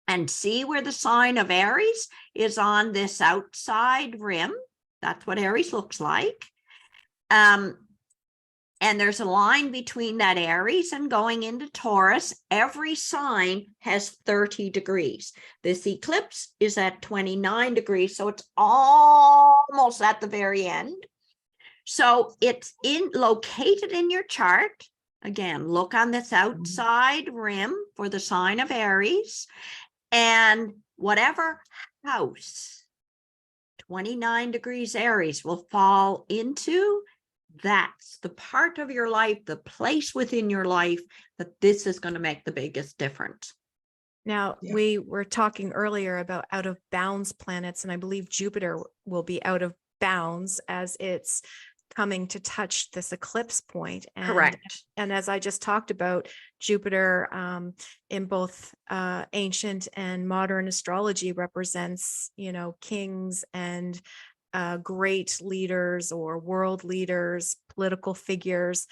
and see where the sign of Aries is on this outside rim. That's what Aries looks like. And there's a line between that Aries and going into Taurus. Every sign has 30 degrees. This eclipse is at 29 degrees, so it's almost at the very end. So it's located in your chart. Again, look on this outside rim for the sign of Aries, and whatever house 29 degrees Aries will fall into, that's the part of your life, the place within your life that this is going to make the biggest difference.
Now,
Yeah.
we were talking earlier about out of bounds planets, and I believe Jupiter will be out of bounds as it's coming to touch this eclipse point.
Correct.
And as I just talked about, Jupiter in both ancient and modern astrology represents, kings and great leaders or world leaders, political figures.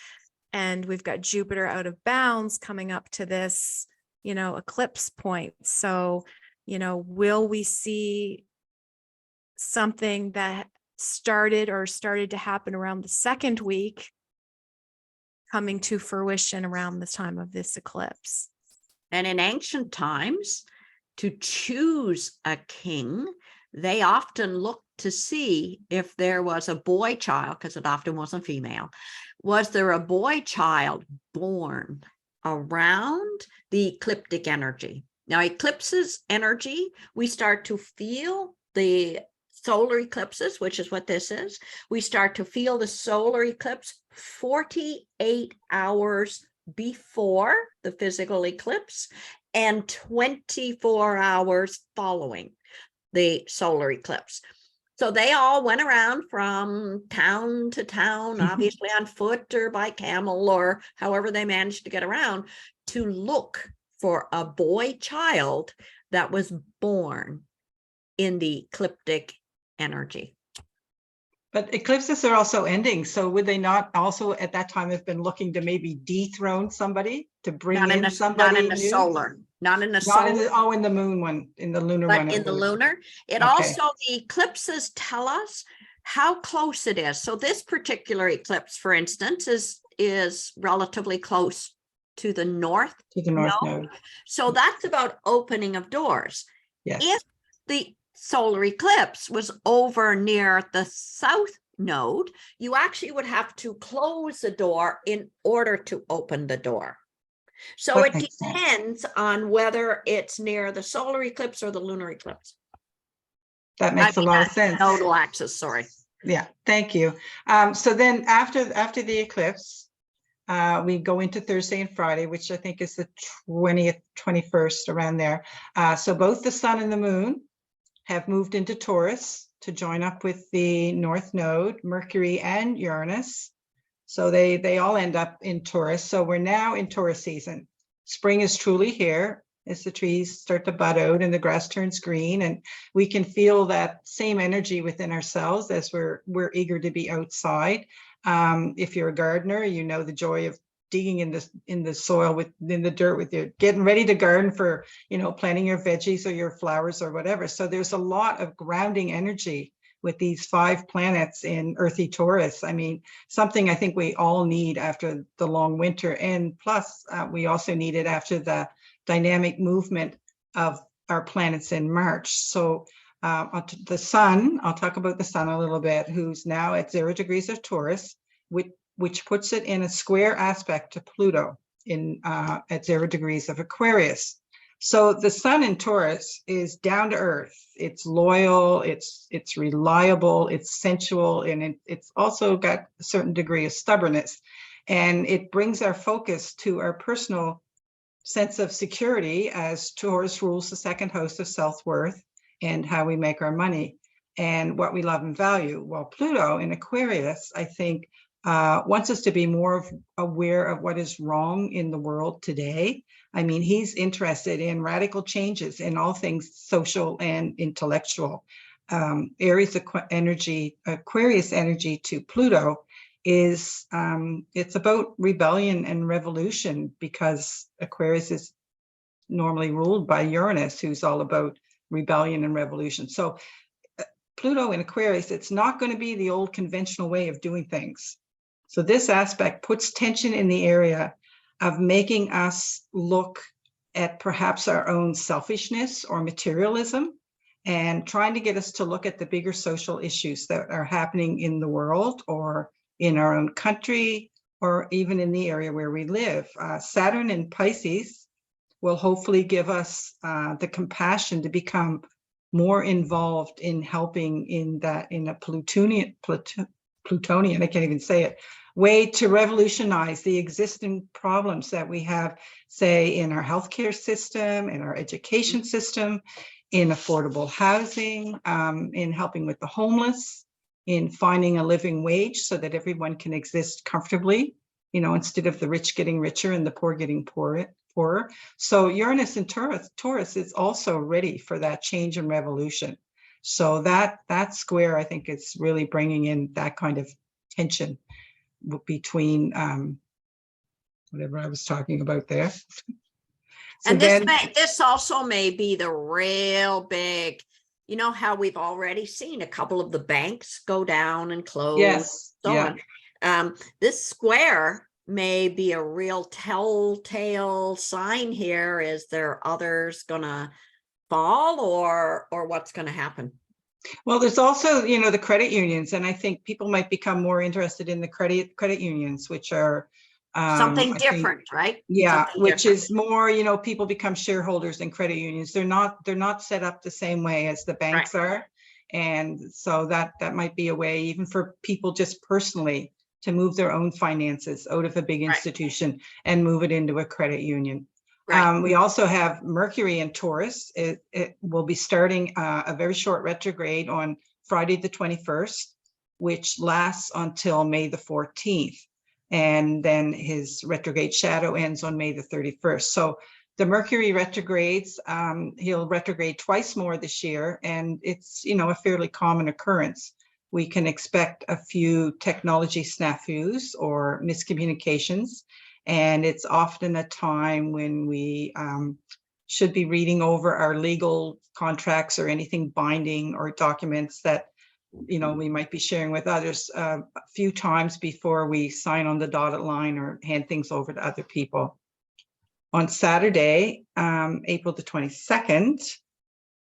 And we've got Jupiter out of bounds coming up to this, eclipse point. So, will we see something that started to happen around the second week coming to fruition around the time of this eclipse?
And in ancient times, to choose a king, they often looked to see if there was a boy child, because it often wasn't female. Was there a boy child born around the ecliptic energy? Now, eclipses energy, we start to feel the solar eclipses, which is what this is. We start to feel the solar eclipse 48 hours before the physical eclipse and 24 hours following the solar eclipse. So they all went around from town to town, obviously on foot or by camel or however they managed to get around, to look for a boy child that was born in the ecliptic energy.
But eclipses are also ending. So would they not also at that time have been looking to maybe dethrone somebody to bring
Not in
in
the,
somebody
not in the
new?
solar, not in the
Not
solar,
in the, in the moon one, in the lunar one.
but in the
was.
lunar. It
Okay.
also, the eclipses tell us how close it is. So this particular eclipse, for instance, is relatively close to the north.
To the north node.
So that's about opening of doors.
Yes.
If the solar eclipse was over near the south node, you actually would have to close the door in order to open the door. So
That
it
makes sense.
depends on whether it's near the solar eclipse or the lunar eclipse.
That makes a lot of sense.
Nodal axis, sorry.
Yeah, thank you. So then after the eclipse, we go into Thursday and Friday, which I think is the 20th, 21st, around there. So both the sun and the moon have moved into Taurus to join up with the north node, Mercury and Uranus. So they all end up in Taurus. So we're now in Taurus season. Spring is truly here as the trees start to bud out and the grass turns green, and we can feel that same energy within ourselves as we're eager to be outside. If you're a gardener, you know the joy of digging in the soil in the dirt with you, getting ready to garden for, planting your veggies or your flowers or whatever. So there's a lot of grounding energy with these 5 planets in earthy Taurus. I mean, something I think we all need after the long winter. And plus, we also need it after the dynamic movement of our planets in March. So the sun, I'll talk about the sun a little bit, who's now at 0 degrees of Taurus, which puts it in a square aspect to Pluto at 0 degrees of Aquarius. So the sun in Taurus is down to earth. It's loyal, it's reliable, it's sensual, and it's also got a certain degree of stubbornness. And it brings our focus to our personal sense of security, as Taurus rules the second house of self-worth and how we make our money and what we love and value. While Pluto in Aquarius, I think, wants us to be more aware of what is wrong in the world today. I mean, he's interested in radical changes in all things social and intellectual. Aquarius energy to Pluto is it's about rebellion and revolution, because Aquarius is normally ruled by Uranus, who's all about rebellion and revolution. So Pluto in Aquarius, it's not going to be the old conventional way of doing things. So this aspect puts tension in the area of making us look at perhaps our own selfishness or materialism, and trying to get us to look at the bigger social issues that are happening in the world or in our own country, or even in the area where we live. Saturn in Pisces will hopefully give us the compassion to become more involved in helping in a Plutonian, I can't even say it, way to revolutionize the existing problems that we have, say, in our healthcare system, in our education system, in affordable housing, in helping with the homeless, in finding a living wage so that everyone can exist comfortably, instead of the rich getting richer and the poor getting poorer. So Uranus in Taurus is also ready for that change and revolution. So that square, I think, is really bringing in that kind of tension between whatever I was talking about there. So
and this also may be the real big, how we've already seen a couple of the banks go down and close.
Yes.
So
yeah.
on. This square may be a real telltale sign here. Is there others gonna fall, or what's gonna happen?
Well, there's also, the credit unions, and I think people might become more interested in the credit unions, which are
Something different, right?
Yeah,
Something
which
different.
is more, people become shareholders in credit unions. They're not set up the same way as the banks are. And so that might be a way even for people just personally to move their own finances out of a big institution and move it into a credit union. We also have Mercury in Taurus. It will be starting a very short retrograde on Friday the 21st, which lasts until May the 14th. And then his retrograde shadow ends on May the 31st. So the Mercury retrogrades, he'll retrograde twice more this year, and it's, a fairly common occurrence. We can expect a few technology snafus or miscommunications, and it's often a time when we should be reading over our legal contracts or anything binding or documents that we might be sharing with others a few times before we sign on the dotted line or hand things over to other people. On Saturday, April the 22nd,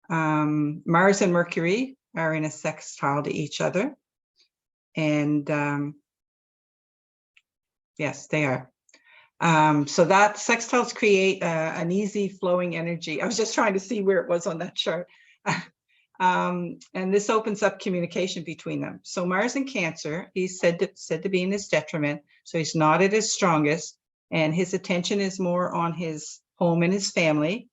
Mars and Mercury are in a sextile to each other. And yes, they are. So that sextiles create an easy flowing energy. I was just trying to see where it was on that chart. And this opens up communication between them. So Mars in Cancer, he's said to be in his detriment. So he's not at his strongest, and his attention is more on his home and his family.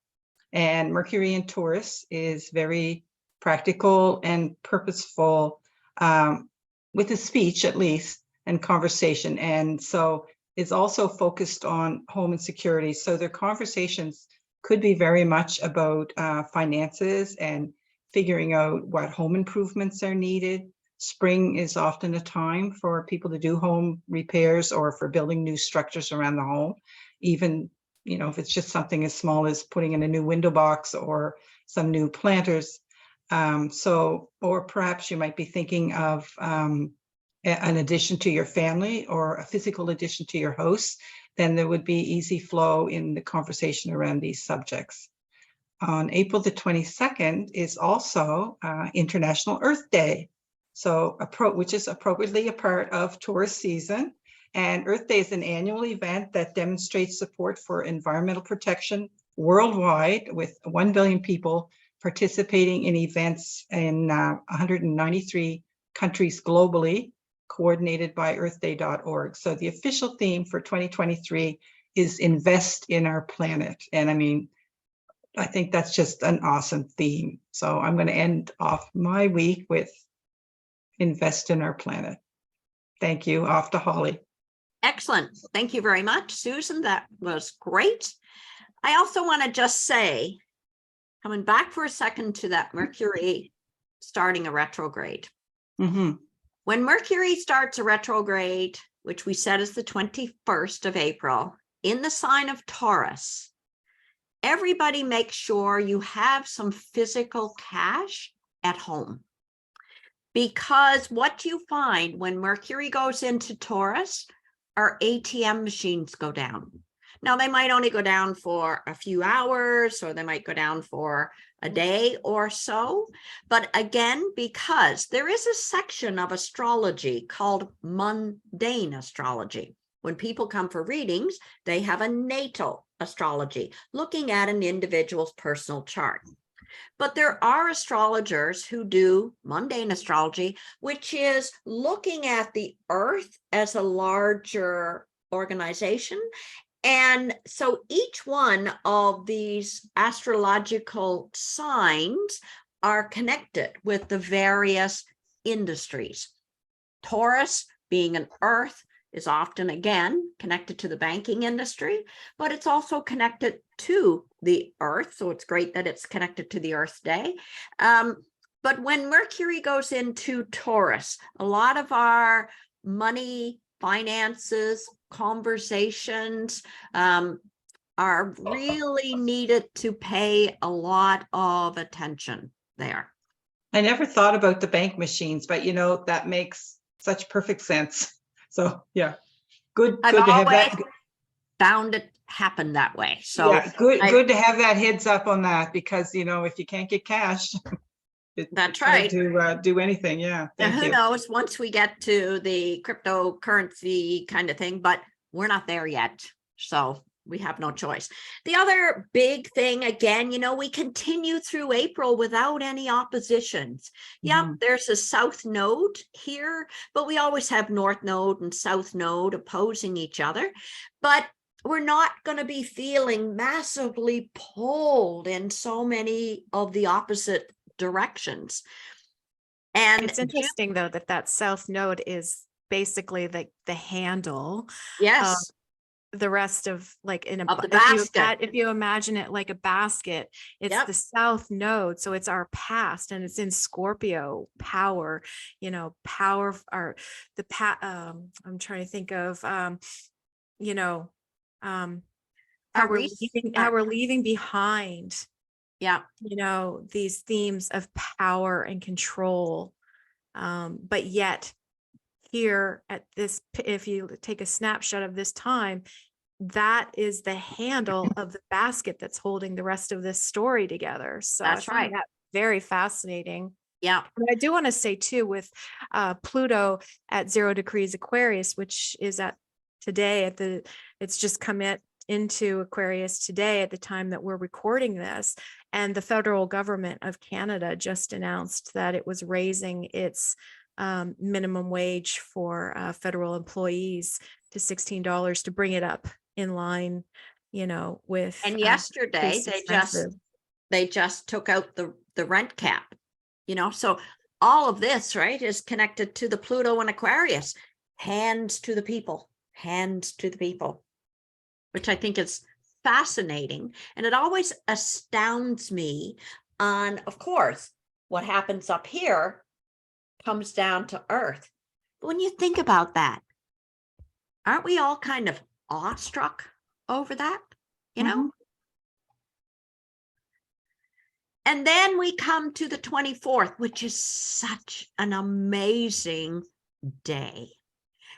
And Mercury in Taurus is very practical and purposeful, with his speech at least, and conversation. And so it's also focused on home and security. So their conversations could be very much about finances and figuring out what home improvements are needed. Spring is often a time for people to do home repairs or for building new structures around the home. Even, if it's just something as small as putting in a new window box or some new planters. Or perhaps you might be thinking of an addition to your family or a physical addition to your house. Then there would be easy flow in the conversation around these subjects. On April the 22nd is also International Earth Day, which is appropriately a part of Taurus season. And Earth Day is an annual event that demonstrates support for environmental protection worldwide, with 1 billion people participating in events in 193 countries globally, coordinated by earthday.org. So the official theme for 2023 is Invest in Our Planet. And I think that's just an awesome theme. So I'm going to end off my week with Invest in Our Planet. Thank you. Off to Holly.
Excellent. Thank you very much, Susan. That was great. I also want to just say, coming back for a second to that Mercury starting a retrograde.
Mhm.
When Mercury starts a retrograde, which we said is the 21st of April, in the sign of Taurus, everybody make sure you have some physical cash at home. Because what you find when Mercury goes into Taurus, our ATM machines go down. Now, they might only go down for a few hours, or they might go down for a day or so. But again, because there is a section of astrology called mundane astrology. When people come for readings, they have a natal astrology, looking at an individual's personal chart. But there are astrologers who do mundane astrology, which is looking at the earth as a larger organization. And so each one of these astrological signs are connected with the various industries. Taurus, being an earth, is often, again, connected to the banking industry, but it's also connected to the earth. So it's great that it's connected to the Earth Day. But when Mercury goes into Taurus, a lot of our money, finances, conversations are really needed to pay a lot of attention there.
I never thought about the bank machines, but that makes such perfect sense. So yeah, good
I've
to have
always
that.
found it happen that way. So
Yeah, good to have that heads up on that, because if you can't get cash,
That's
it's hard
right.
to do anything. Yeah,
Now,
thank
who
you.
knows once we get to the cryptocurrency kind of thing, but we're not there yet. So we have no choice. The other big thing, again, we continue through April without any oppositions. Yep,
Mhm.
there's a south node here, but we always have north node and south node opposing each other. But we're not going to be feeling massively pulled in so many of the opposite directions. And
It's interesting though that south node is basically the handle.
yes,
The rest of like
of the basket.
if you imagine it like a basket, it's
Yep.
the south node. So it's our past, and it's in Scorpio power, power I'm trying to think of, how
Our
we're leaving behind,
yeah,
these themes of power and control. But yet here at this, if you take a snapshot of this time, that is the handle of the basket that's holding the rest of this story together. So
that's
I find
right.
that very fascinating.
Yeah.
And I do want to say too, with Pluto at 0 degrees Aquarius, which is at today it's just come into Aquarius today at the time that we're recording this. And the federal government of Canada just announced that it was raising its minimum wage for federal employees to $16 to bring it up in line, with
And yesterday
increased expenses.
they just took out the rent cap, so all of this, right, is connected to the Pluto and Aquarius. Hands to the people, which I think is fascinating. And it always astounds me on, of course, what happens up here comes down to Earth. But when you think about that, aren't we all kind of awestruck over that,
Mhm.
And then we come to the 24th, which is such an amazing day.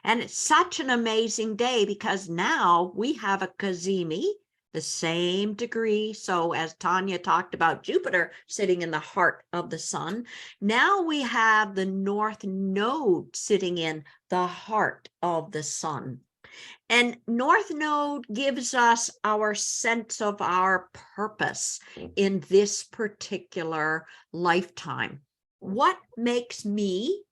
And it's such an amazing day because now we have a cazimi, the same degree. So as Tanya talked about Jupiter sitting in the heart of the sun, now we have the north node sitting in the heart of the sun. And North Node gives us our sense of our purpose in this particular lifetime. What makes me,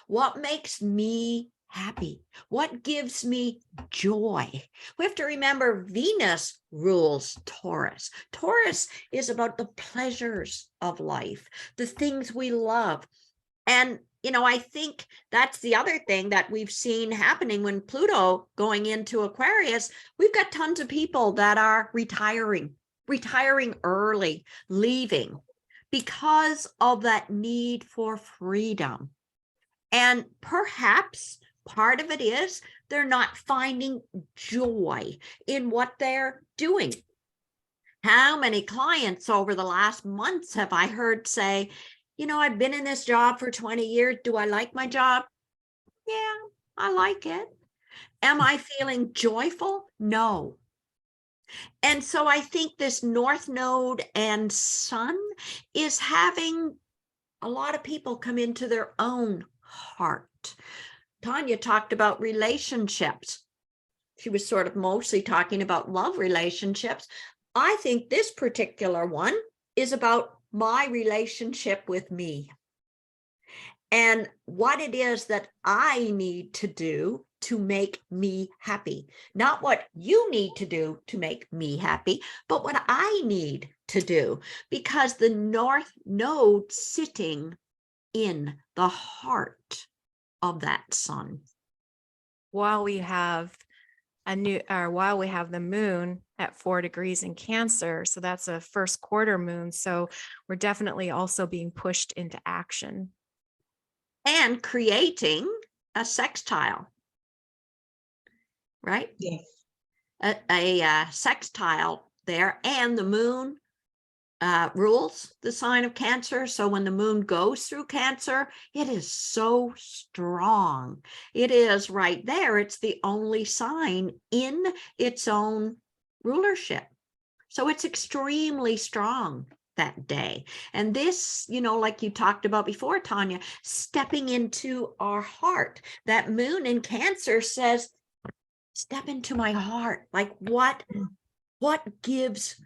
what makes me happy? What gives me joy? We have to remember Venus rules Taurus. Taurus is about the pleasures of life, the things we love. And I think that's the other thing that we've seen happening when Pluto going into Aquarius. We've got tons of people that are retiring early, leaving, because of that need for freedom. And perhaps part of it is they're not finding joy in what they're doing. How many clients over the last months have I heard say, you know, I've been in this job for 20 years. Do I like my job? Yeah, I like it. Am I feeling joyful? No. And so I think this North Node and Sun is having a lot of people come into their own heart. Tanya talked about relationships. She was sort of mostly talking about love relationships. I think this particular one is about my relationship with me and what it is that I need to do to make me happy. Not what you need to do to make me happy, but what I need to do, because the North Node sitting in the heart of that sun.
While we have while we have the moon at 4 degrees in Cancer, so that's a first quarter moon. So we're definitely also being pushed into action.
And creating a sextile, right?
Yes.
A sextile there, and the moon rules the sign of Cancer. So when the moon goes through Cancer, it is so strong. It is right there. It's the only sign in its own rulership. So it's extremely strong that day. And this, you know, like you talked about before, Tanya, stepping into our heart. That moon in Cancer says, step into my heart. Like what gives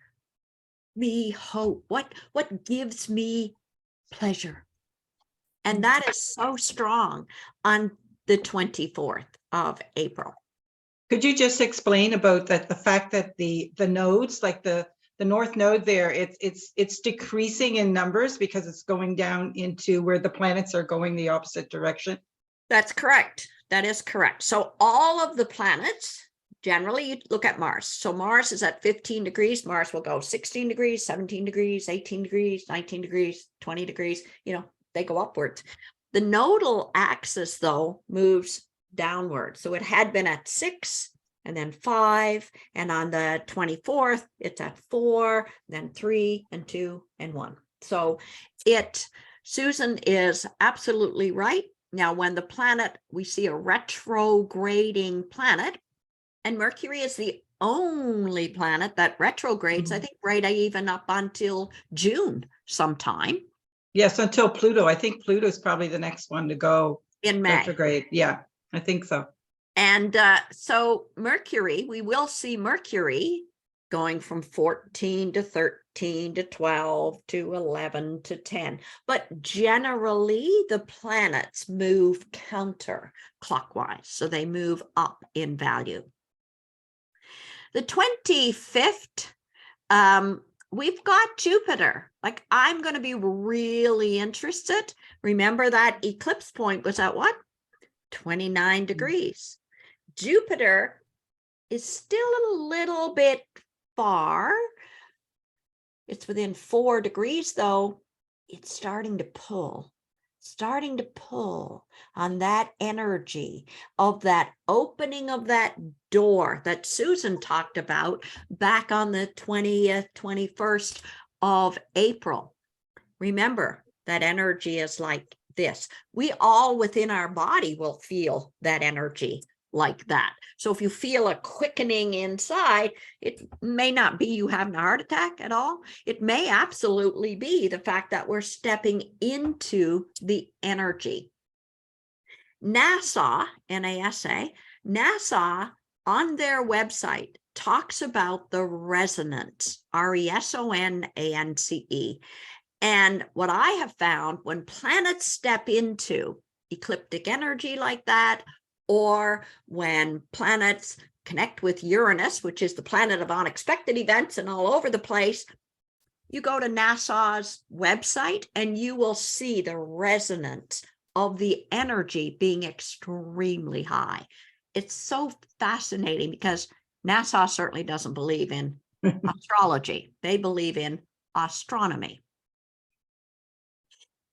me hope? What gives me pleasure? And that is so strong on the 24th of April.
Could you just explain about that, the fact that the nodes, like the North Node there, it's decreasing in numbers because it's going down into where the planets are going the opposite direction?
That's correct. That is correct. So all of the planets, generally you look at Mars. So Mars is at 15 degrees. Mars will go 16 degrees, 17 degrees, 18 degrees, 19 degrees, 20 degrees, you know, they go upwards. The nodal axis though moves downward. So it had been at 6 and then 5, and on the 24th it's at 4, then 3 and 2 and 1. So Susan is absolutely right. Now when the planet, we see a retrograding planet, and Mercury is the only planet that retrogrades, I think right even up until June sometime.
Yes, until Pluto. I think Pluto is probably the next one to go
In May.
retrograde. Yeah, I think so.
And so Mercury, we will see Mercury going from 14 to 13 to 12 to 11 to 10. But generally, the planets move counterclockwise. So they move up in value. The 25th, we've got Jupiter. Like, I'm going to be really interested. Remember that eclipse point was at what? 29 degrees. Jupiter is still a little bit far. It's within 4 degrees, though. It's starting to pull on that energy of that opening of that door that Susan talked about back on the 20th, 21st of April. Remember, that energy is like this. We all within our body will feel that energy like that. So if you feel a quickening inside, it may not be you having a heart attack at all. It may absolutely be the fact that we're stepping into the energy. NASA, NASA on their website talks about the resonance, RESONANCE. And what I have found, when planets step into ecliptic energy like that, or when planets connect with Uranus, which is the planet of unexpected events and all over the place, you go to NASA's website and you will see the resonance of the energy being extremely high. It's so fascinating because NASA certainly doesn't believe in astrology. They believe in astronomy.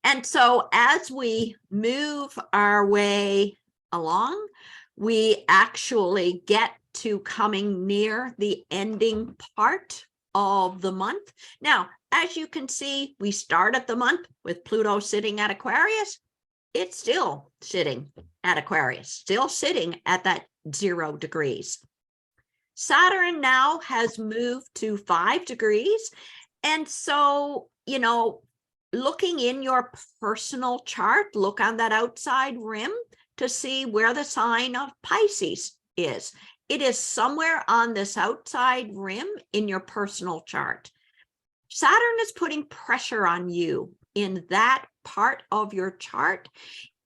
And so as we move our way along, we actually get to coming near the ending part of the month. Now, as you can see, we started the month with Pluto sitting at Aquarius. It's still sitting at Aquarius, still sitting at that 0 degrees. Saturn now has moved to 5 degrees. And so, you know, looking in your personal chart, look on that outside rim to see where the sign of Pisces is. It is somewhere on this outside rim in your personal chart. Saturn is putting pressure on you in that part of your chart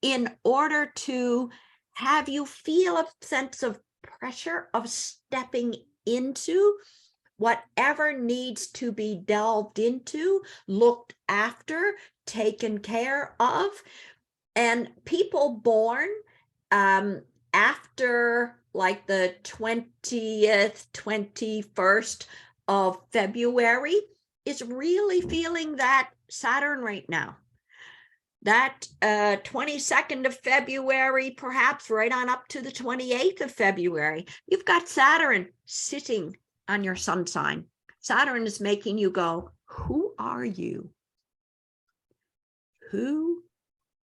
in order to have you feel a sense of pressure of stepping into whatever needs to be delved into, looked after, taken care of. And people born after like the 20th, 21st of February is really feeling that Saturn right now. That 22nd of February, perhaps right on up to the 28th of February, you've got Saturn sitting on your sun sign. Saturn is making you go, who are you? Who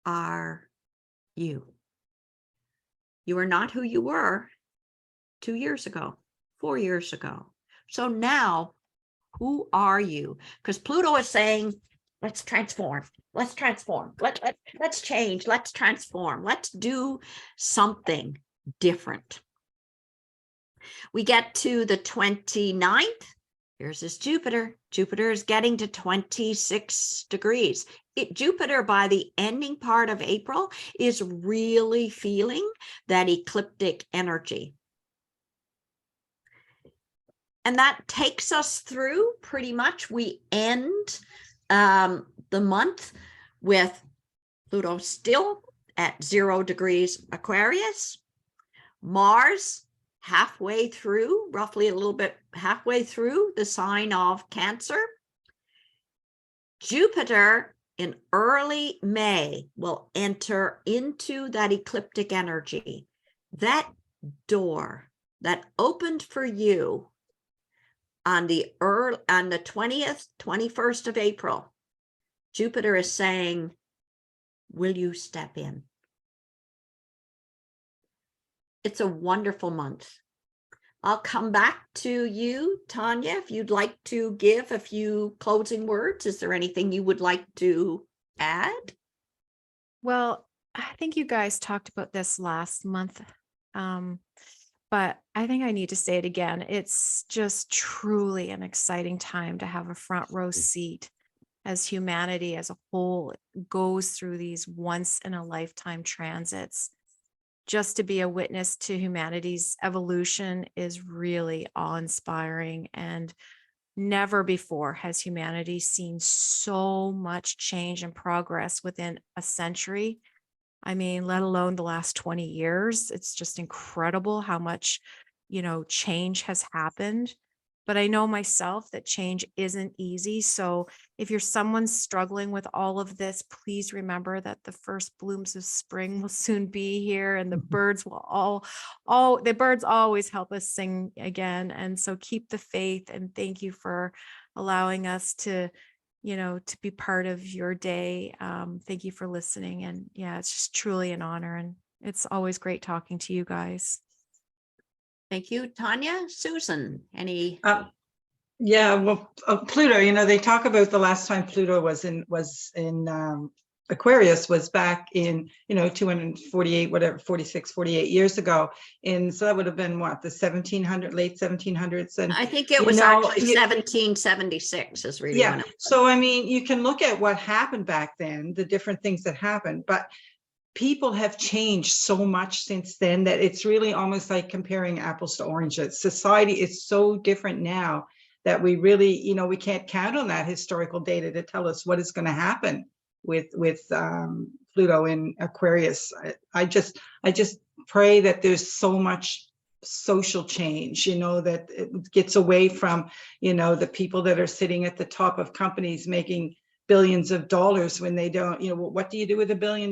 are you? You are not who you were 2 years ago, 4 years ago. So now, who are you? Because Pluto is saying, let's transform. Let's transform. Let's change. Let's transform. Let's do something different. We get to the 29th. Here's this Jupiter. Jupiter is getting to 26 degrees. Jupiter, by the ending part of April, is really feeling that ecliptic energy. And that takes us through pretty much. We end the month with Pluto still at 0 degrees Aquarius, Mars halfway through, roughly a little bit halfway through the sign of Cancer. Jupiter in early May will enter into that ecliptic energy. That door that opened for you on the 20th, 21st of April, Jupiter is saying, will you step in? It's a wonderful month. I'll come back to you, Tanya, if you'd like to give a few closing words. Is there anything you would like to add?
Well, I think you guys talked about this last month, but I think I need to say it again. It's just truly an exciting time to have a front row seat as humanity as a whole goes through these once in a lifetime transits. Just to be a witness to humanity's evolution is really awe-inspiring, and never before has humanity seen so much change and progress within a century. I mean, let alone the last 20 years. It's just incredible how much, change has happened. But I know myself that change isn't easy. So if you're someone struggling with all of this, please remember that the first blooms of spring will soon be here, and the birds will the birds always help us sing again. And so keep the faith, and thank you for allowing us to be part of your day. Thank you for listening. And yeah, it's just truly an honor, and it's always great talking to you guys.
Thank you, Tanya. Susan, any?
Yeah, well, Pluto, they talk about the last time Pluto was in Aquarius was back in, 248, whatever, 46, 48 years ago. And so that would have been what, the late 1700s. And
I think it was actually 1776 is really when it was.
So, I mean, you can look at what happened back then, the different things that happened, but people have changed so much since then that it's really almost like comparing apples to oranges. Society is so different now that we really, we can't count on that historical data to tell us what is going to happen with Pluto in Aquarius. I just pray that there's so much social change, that it gets away from, the people that are sitting at the top of companies making billions of dollars when they don't, what do you do with $1 billion?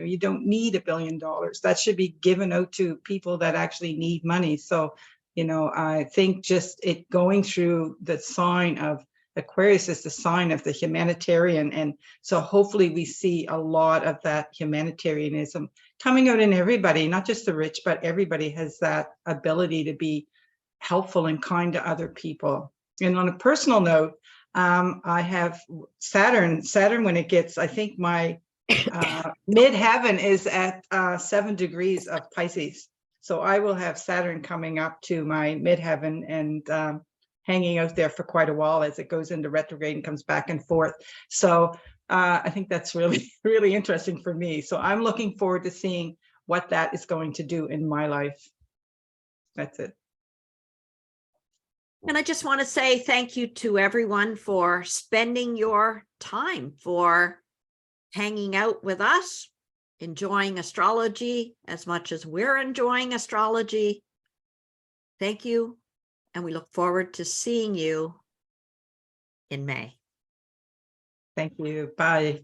You don't need $1 billion. That should be given out to people that actually need money. So, I think just it going through the sign of Aquarius is the sign of the humanitarian. And so hopefully we see a lot of that humanitarianism coming out in everybody, not just the rich, but everybody has that ability to be helpful and kind to other people. And on a personal note, I have Saturn, when it gets, I think my midheaven is at 7 degrees of Pisces. So I will have Saturn coming up to my midheaven and hanging out there for quite a while as it goes into retrograde and comes back and forth. So I think that's really, really interesting for me. So I'm looking forward to seeing what that is going to do in my life. That's it.
And I just want to say thank you to everyone for spending your time, for hanging out with us, enjoying astrology as much as we're enjoying astrology. Thank you. And we look forward to seeing you in May.
Thank you. Bye.